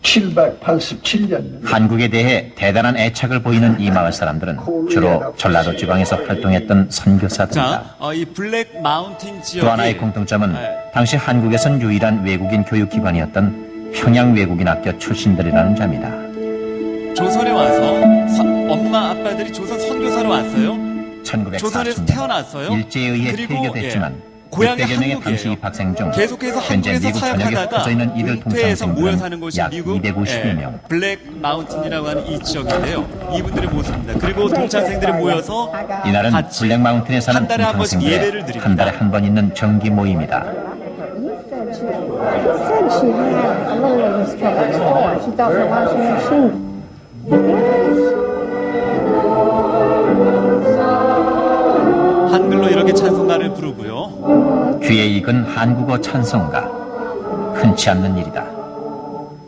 1787년 한국에 대해 대단한 애착을 보이는 이 마을 사람들은 주로 전라도 지방에서 활동했던 선교사들입니다. 자, 이 블랙 마운틴 지역이 또 하나의 공통점은 네. 당시 한국에선 유일한 외국인 교육기관이었던 평양 외국인 학교 출신들이라는 점이다. 조선에 와서 엄마 아빠들이 조선 선교사로 왔어요. 조선에서 1940년 태어났어요. 일제에 의해 그리고, 폐교됐지만 고향이 600여 명의 한국이에요. 당시 입학생 중 계속해서 현재 한국에서 미국 전역에 사역하다가 흩어져 있는 이들 은퇴해서 모여 사는 통상생들은 곳이 약 미국 250여 명. 블랙 마운틴이라고 하는 이 지역인데요. 이분들의 모습입니다. 그리고 동창생들이 모여서 이날은 같이 블랙 마운틴에 사는 한 달에 한 번씩 예배를 동창생들의 드립니다. 한 달에 한 번 있는 정기 모임이다. 한글로 이렇게 찬송가를 부르고요. 귀에 익은 한국어 찬송가. 흔치 않는 일이다.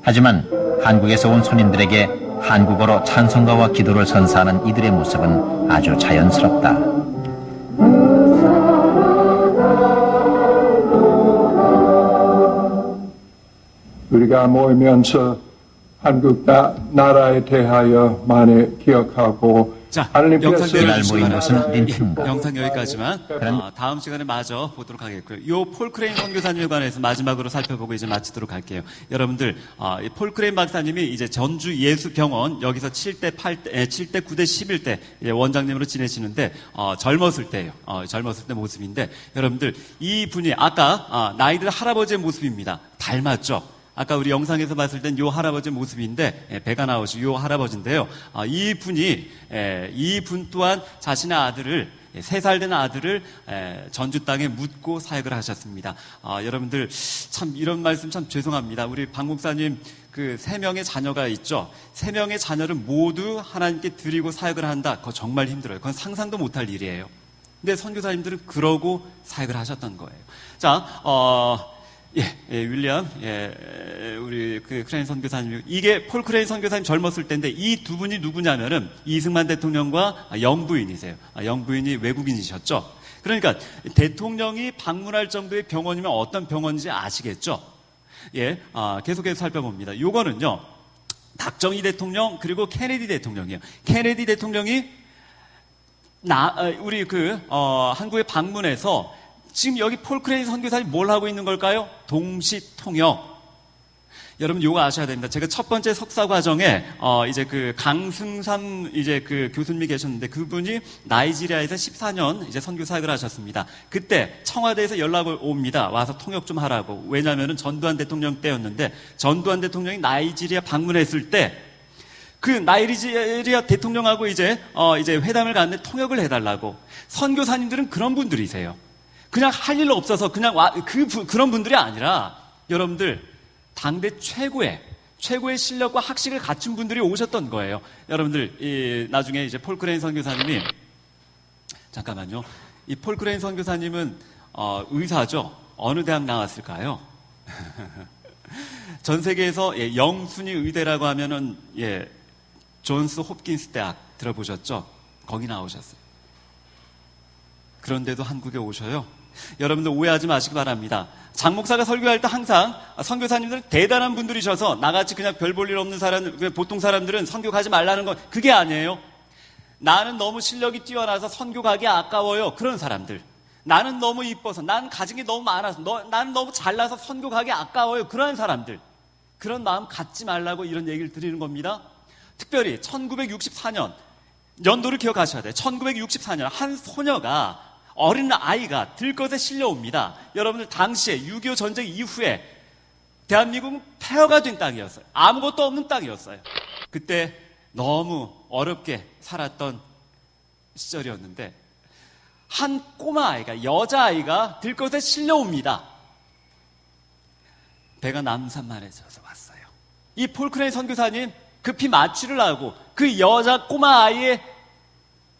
하지만 한국에서 온 손님들에게 한국어로 찬송가와 기도를 선사하는 이들의 모습은 아주 자연스럽다. 우리가 모이면서 한국 나라에 대하여 많이 기억하고 자, 하나님께서 영상 이날 내려주시기 모인 바랍니다. 곳은 린튼고. 영상 여기까지만 그럼- 다음 시간에 마저 보도록 하겠고요. 요 폴크레인 선교사님에 관해서 마지막으로 살펴보고 이제 마치도록 할게요. 여러분들 이 폴크레인 박사님이 이제 전주 예수병원 여기서 7대 9대 11대 원장님으로 지내시는데 젊었을 때예요. 젊었을 때 모습인데 여러분들 이 분이 아까 나이들 할아버지의 모습입니다. 닮았죠? 아까 우리 영상에서 봤을 땐 요 할아버지 모습인데 배가 나오시 요 할아버지인데요. 이 분 또한 자신의 아들을 3살 된 아들을 전주 땅에 묻고 사역을 하셨습니다. 여러분들 참 이런 말씀 참 죄송합니다. 우리 박 목사님 그 3명의 자녀가 있죠. 3명의 자녀를 모두 하나님께 드리고 사역을 한다. 그거 정말 힘들어요. 그건 상상도 못할 일이에요. 근데 선교사님들은 그러고 사역을 하셨던 거예요. 자, 윌리엄, 우리 그 크레인 선교사님, 이게 폴 크레인 선교사님 젊었을 때인데 이 두 분이 누구냐면은 이승만 대통령과 영부인이세요. 영부인이 외국인이셨죠. 그러니까 대통령이 방문할 정도의 병원이면 어떤 병원인지 아시겠죠? 계속해서 살펴봅니다. 요거는요, 박정희 대통령 그리고 케네디 대통령이에요. 케네디 대통령이 우리 한국에 방문해서 지금 여기 폴 크레인 선교사님 뭘 하고 있는 걸까요? 동시통역. 여러분 요거 아셔야 됩니다. 제가 첫 번째 석사 과정에 이제 그 강승삼 이제 그 교수님이 계셨는데 그분이 나이지리아에서 14년 이제 선교 사역을 하셨습니다. 그때 청와대에서 연락을 옵니다. 와서 통역 좀 하라고. 왜냐하면은 전두환 대통령 때였는데 전두환 대통령이 나이지리아 방문했을 때 그 나이지리아 대통령하고 이제 회담을 갔는데 통역을 해달라고. 선교사님들은 그런 분들이세요. 그냥 할 일 없어서 그냥 그런 분들이 아니라 여러분들 당대 최고의 실력과 학식을 갖춘 분들이 오셨던 거예요. 여러분들 나중에 이제 폴 크레인 선교사님이 잠깐만요. 이 폴 크레인 선교사님은 의사죠. 어느 대학 나왔을까요? 전 세계에서 영순위 의대라고 하면은 존스 홉킨스 대학 들어보셨죠? 거기 나오셨어요. 그런데도 한국에 오셔요. 여러분들 오해하지 마시기 바랍니다. 장 목사가 설교할 때 항상 선교사님들은 대단한 분들이셔서 나같이 그냥 별 볼 일 없는 사람, 보통 사람들은 선교 가지 말라는 건 그게 아니에요. 나는 너무 실력이 뛰어나서 선교 가기 아까워요. 그런 사람들. 나는 너무 이뻐서, 나는 가진 게 너무 많아서, 나는 너무 잘나서 선교 가기 아까워요. 그런 사람들. 그런 마음 갖지 말라고 이런 얘기를 드리는 겁니다. 특별히 1964년 연도를 기억하셔야 돼요. 1964년 한 소녀가 어린 아이가 들것에 실려옵니다. 여러분들 당시에 6.25 전쟁 이후에 대한민국은 폐허가 된 땅이었어요. 아무것도 없는 땅이었어요. 그때 너무 어렵게 살았던 시절이었는데 한 꼬마 아이가, 여자아이가 들것에 실려옵니다. 배가 남산만해져서 왔어요. 이 폴 크레인 선교사님 급히 마취를 하고 그 여자 꼬마 아이의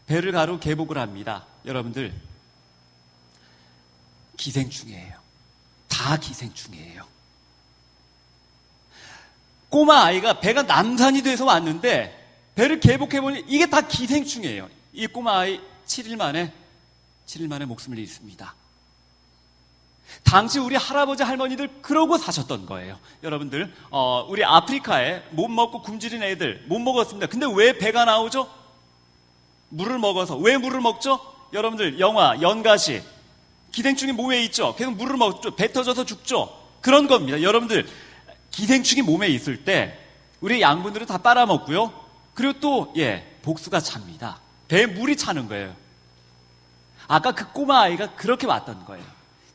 배를 가로 개복을 합니다. 여러분들, 기생충이에요. 다 기생충이에요. 꼬마 아이가 배가 남산이 돼서 왔는데 배를 개복해보니 이게 다 기생충이에요. 이 꼬마 아이 7일 만에 목숨을 잃습니다. 당시 우리 할아버지 할머니들 그러고 사셨던 거예요. 여러분들, 우리 아프리카에 못 먹고 굶주린 애들 못 먹었습니다. 근데 왜 배가 나오죠? 물을 먹어서. 왜 물을 먹죠? 여러분들, 영화 연가시, 기생충이 몸에 있죠. 계속 물을 먹죠. 배 터져서 죽죠. 그런 겁니다. 여러분들, 기생충이 몸에 있을 때 우리 양분들은 다 빨아먹고요. 그리고 또 복수가 찹니다. 배에 물이 차는 거예요. 아까 그 꼬마 아이가 그렇게 왔던 거예요.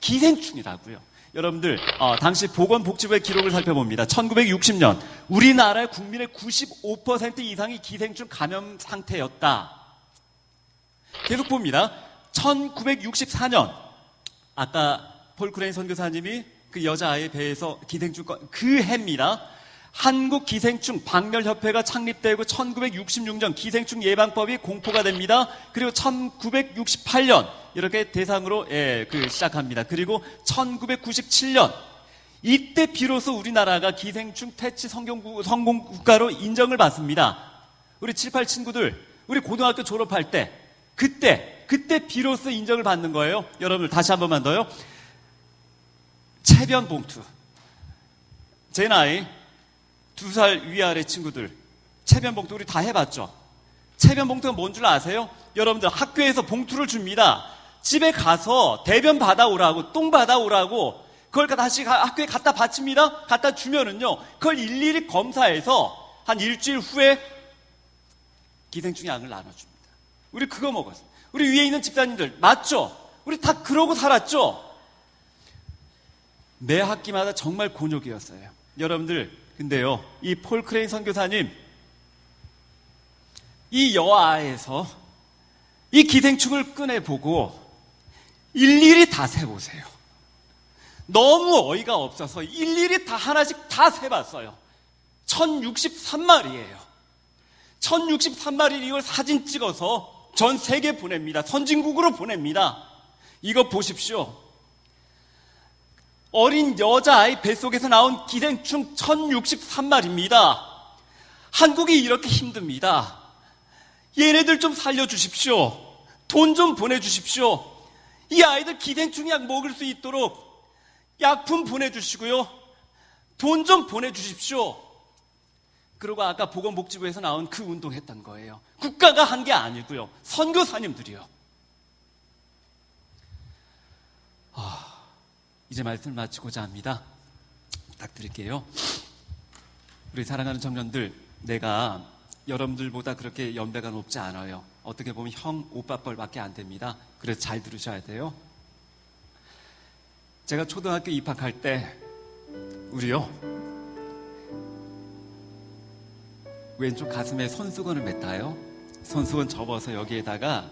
기생충이라고요. 여러분들, 당시 보건복지부의 기록을 살펴봅니다. 1960년 우리나라의 국민의 95% 이상이 기생충 감염 상태였다. 계속 봅니다. 1964년 아까 폴 크레인 선교사님이 그 여자아이의 배에서 기생충 그 해입니다. 한국기생충 박멸협회가 창립되고 1966년 기생충 예방법이 공포가 됩니다. 그리고 1968년 이렇게 대상으로 시작합니다. 그리고 1997년 이때 비로소 우리나라가 기생충 퇴치 성공국가로 인정을 받습니다. 우리 7, 8 친구들, 우리 고등학교 졸업할 때 그때 비로소 인정을 받는 거예요. 여러분들 다시 한 번만 더요. 체변 봉투. 제 나이 2살 위아래 친구들, 체변 봉투 우리 다 해봤죠? 체변 봉투가 뭔 줄 아세요? 여러분들 학교에서 봉투를 줍니다. 집에 가서 대변 받아오라고, 똥 받아오라고, 그걸 다시 학교에 갖다 바칩니다. 갖다 주면은요, 그걸 일일이 검사해서 한 일주일 후에 기생충 약을 나눠줍니다. 우리 그거 먹었어요. 우리 위에 있는 집사님들, 맞죠? 우리 다 그러고 살았죠? 매 학기마다 정말 곤욕이었어요. 여러분들, 근데요, 이 폴 크레인 선교사님, 이 여아에서 이 기생충을 꺼내보고 일일이 다 세보세요. 너무 어이가 없어서 일일이 다 하나씩 다 세봤어요. 1063마리예요. 1063마리 이걸 사진 찍어서 전 세계 보냅니다. 선진국으로 보냅니다. 이거 보십시오. 어린 여자아이 뱃속에서 나온 기생충 1063마리입니다. 한국이 이렇게 힘듭니다. 얘네들 좀 살려주십시오. 돈 좀 보내주십시오. 이 아이들 기생충 약 먹을 수 있도록 약품 보내주시고요. 돈 좀 보내주십시오. 그리고 아까 보건복지부에서 나온 그 운동했던 거예요. 국가가 한 게 아니고요. 선교사님들이요. 이제 말씀을 마치고자 합니다. 부탁드릴게요. 우리 사랑하는 청년들, 내가 여러분들보다 그렇게 연배가 높지 않아요. 어떻게 보면 형, 오빠뻘밖에 안 됩니다. 그래서 잘 들으셔야 돼요. 제가 초등학교 입학할 때 우리요, 왼쪽 가슴에 손수건을 맸다요. 손수건 접어서 여기에다가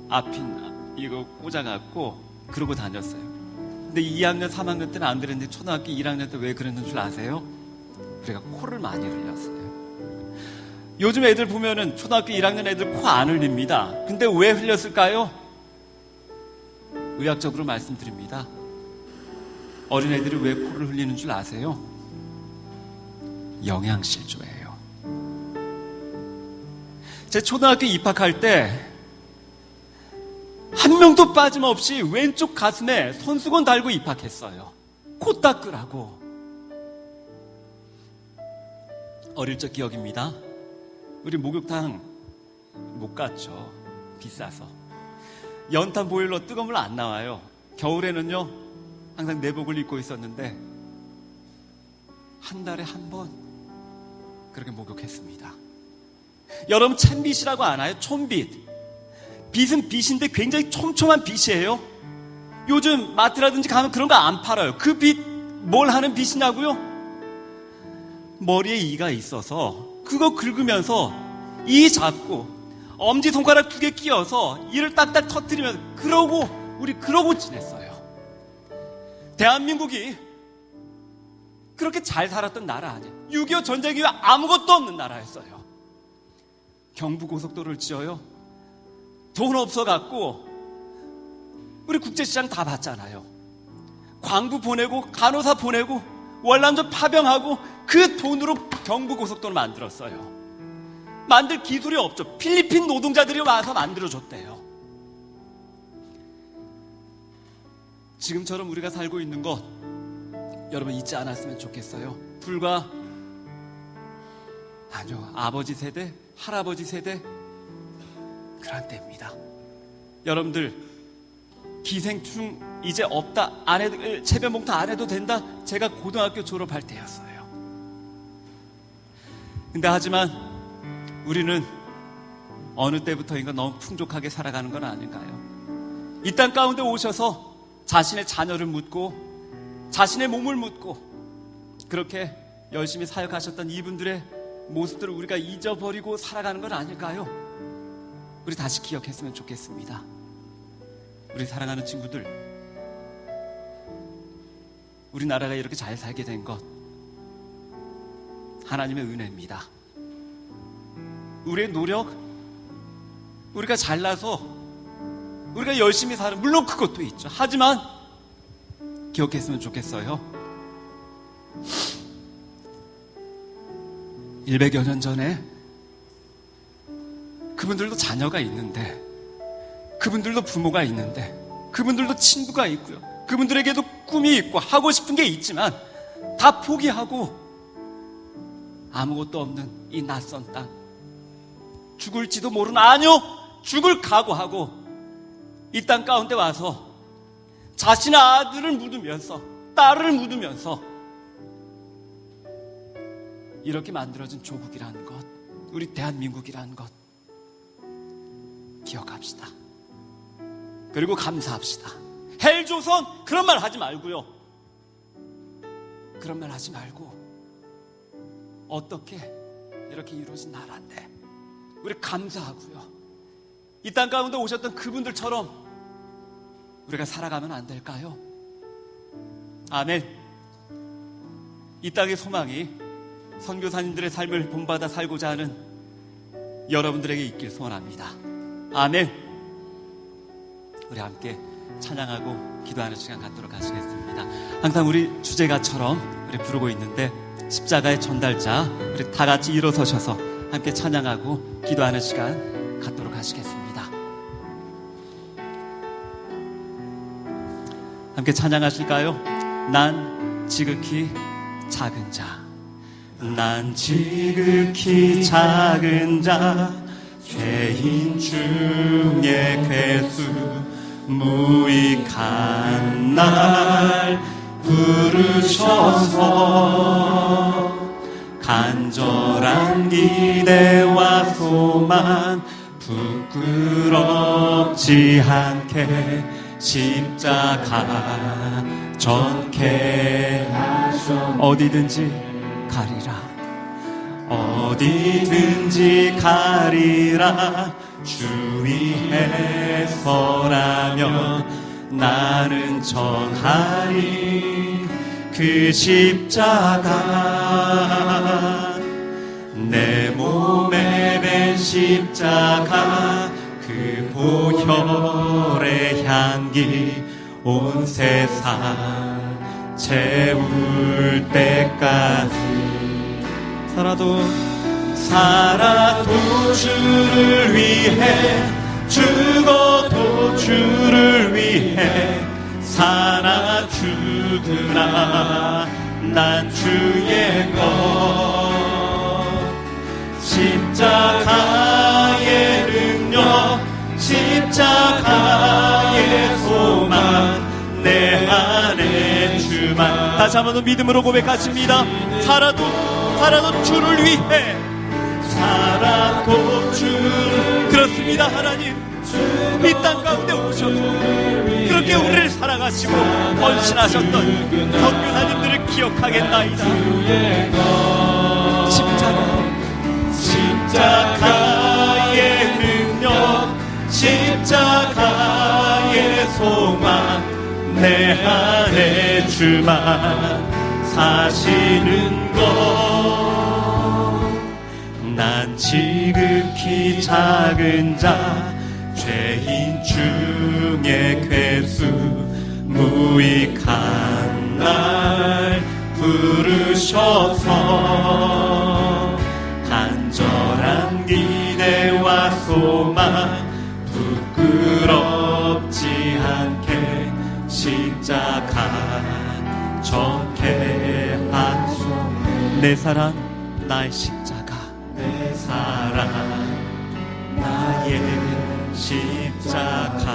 앞핀 이거 꽂아갖고 그러고 다녔어요. 근데 2학년, 3학년 때는 안 그랬는데 초등학교 1학년 때 왜 그랬는 줄 아세요? 우리가 코를 많이 흘렸어요. 요즘 애들 보면은 초등학교 1학년 애들 코 안 흘립니다. 근데 왜 흘렸을까요? 의학적으로 말씀드립니다. 어린애들이 왜 코를 흘리는 줄 아세요? 영양실조예요. 제 초등학교 입학할 때 한 명도 빠짐없이 왼쪽 가슴에 손수건 달고 입학했어요. 코 닦으라고. 어릴 적 기억입니다. 우리 목욕탕 못 갔죠. 비싸서. 연탄 보일러 뜨거운 물 안 나와요. 겨울에는요, 항상 내복을 입고 있었는데 한 달에 한 번 그렇게 목욕했습니다. 여러분, 챔빗이라고 아나요? 촌빗. 빗은 빗인데 굉장히 촘촘한 빗이에요. 요즘 마트라든지 가면 그런 거 안 팔아요. 그 빗, 뭘 하는 빗이냐고요? 머리에 이가 있어서 그거 긁으면서 이 잡고 엄지손가락 2개 끼워서 이를 딱딱 터뜨리면서 우리 그러고 지냈어요. 대한민국이 그렇게 잘 살았던 나라 아니에요. 6.25 전쟁 이후 아무것도 없는 나라였어요. 경부고속도로를 지어요. 돈 없어갖고 우리 국제시장 다 봤잖아요. 광부 보내고 간호사 보내고 월남전 파병하고 그 돈으로 경부고속도로 만들었어요. 만들 기술이 없죠. 필리핀 노동자들이 와서 만들어줬대요. 지금처럼 우리가 살고 있는 것 여러분 잊지 않았으면 좋겠어요. 불과 아버지 세대, 할아버지 세대 그런 때입니다. 여러분들 기생충 이제 없다, 안 해도, 체변봉투 안 해도 된다. 제가 고등학교 졸업할 때였어요. 근데 하지만 우리는 어느 때부터인가 너무 풍족하게 살아가는 건 아닌가요? 이 땅 가운데 오셔서 자신의 자녀를 묻고 자신의 몸을 묻고 그렇게 열심히 사역하셨던 이분들의 모습들을 우리가 잊어버리고 살아가는 건 아닐까요? 우리 다시 기억했으면 좋겠습니다. 우리 사랑하는 친구들, 우리나라가 이렇게 잘 살게 된 것 하나님의 은혜입니다. 우리의 노력, 우리가 잘나서 우리가 열심히 사는, 물론 그것도 있죠. 하지만 기억했으면 좋겠어요. 100여 년 전에 그분들도 자녀가 있는데, 그분들도 부모가 있는데, 그분들도 친구가 있고요, 그분들에게도 꿈이 있고 하고 싶은 게 있지만 다 포기하고 아무것도 없는 이 낯선 땅, 죽을지도 모르는, 아니요, 죽을 각오하고 이 땅 가운데 와서 자신의 아들을 묻으면서 딸을 묻으면서 이렇게 만들어진 조국이라는 것, 우리 대한민국이라는 것 기억합시다. 그리고 감사합시다. 헬조선 그런 말 하지 말고요. 그런 말 하지 말고 어떻게 이렇게 이루어진 나라인데 우리 감사하고요. 이 땅 가운데 오셨던 그분들처럼 우리가 살아가면 안 될까요? 아멘. 이 땅의 소망이 선교사님들의 삶을 본받아 살고자 하는 여러분들에게 있길 소원합니다. 아멘. 우리 함께 찬양하고 기도하는 시간 갖도록 하시겠습니다. 항상 우리 주제가처럼 우리 부르고 있는데 십자가의 전달자, 우리 다 같이 일어서셔서 함께 찬양하고 기도하는 시간 갖도록 하시겠습니다. 함께 찬양하실까요? 난 지극히 작은 자, 난 지극히 작은 자, 죄인 중에 괴수 무익한 날 부르셔서 간절한 기대와 소망 부끄럽지 않게 십자가 전케 하셔. 어디든지 가리라, 어디든지 가리라. 주 위에 서라면 나는 전하리 그 십자가. 내 몸에 밴 십자가, 그 보혈의 향기 온 세상 채울 때까지 살아도 주를 위해, 죽어도 주를 위해 살아 죽으나 난 주의 것. 십자가의 능력, 십자가의 소망, 내 안에 주만. 다시 한번 더 믿음으로 고백하십니다. 살아도 주를 위해, 살아도 주를. 그렇습니다. 하나님, 이 땅 가운데 오셔서 그렇게 우리를 사랑하시고 헌신하셨던 선교사님들을 기억하겠나이다. 십자가의 능력, 십자가의 소망, 내 안에 주만 사시는 것. 난 지극히 작은 자, 죄인 중에 괴수 무익한 날 부르셔서 간절한 기대와 소망 부끄럽지 않게 십자가 적게 하소. 내 사랑 나의 십자가, 내 사랑 나의 십자가.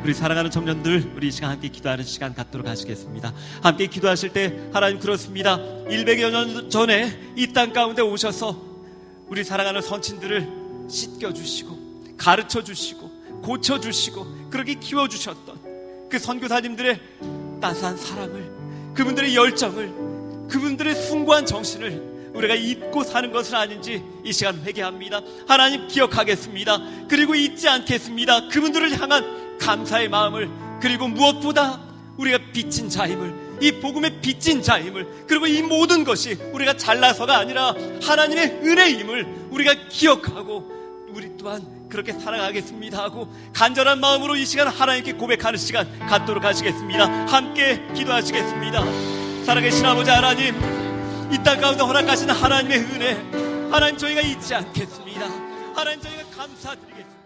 우리 사랑하는 청년들, 우리 이 시간 함께 기도하는 시간 갖도록 하시겠습니다. 함께 기도하실 때 하나님 그렇습니다. 100여 년 전에 이 땅 가운데 오셔서 우리 사랑하는 선친들을 씻겨주시고 가르쳐주시고 고쳐주시고 그렇게 키워주셨던 그 선교사님들의 따스한 사랑을, 그분들의 열정을, 그분들의 숭고한 정신을 우리가 잊고 사는 것은 아닌지 이 시간 회개합니다. 하나님 기억하겠습니다. 그리고 잊지 않겠습니다. 그분들을 향한 감사의 마음을, 그리고 무엇보다 우리가 빚진 자임을, 이 복음의 빚진 자임을, 그리고 이 모든 것이 우리가 잘나서가 아니라 하나님의 은혜임을 우리가 기억하고 우리 또한 그렇게 살아가겠습니다 하고 간절한 마음으로 이 시간 하나님께 고백하는 시간 갖도록 하시겠습니다. 함께 기도하시겠습니다. 살아계신 아버지 하나님, 이 땅 가운데 허락하신 하나님의 은혜, 하나님 저희가 잊지 않겠습니다. 하나님 저희가 감사드리겠습니다.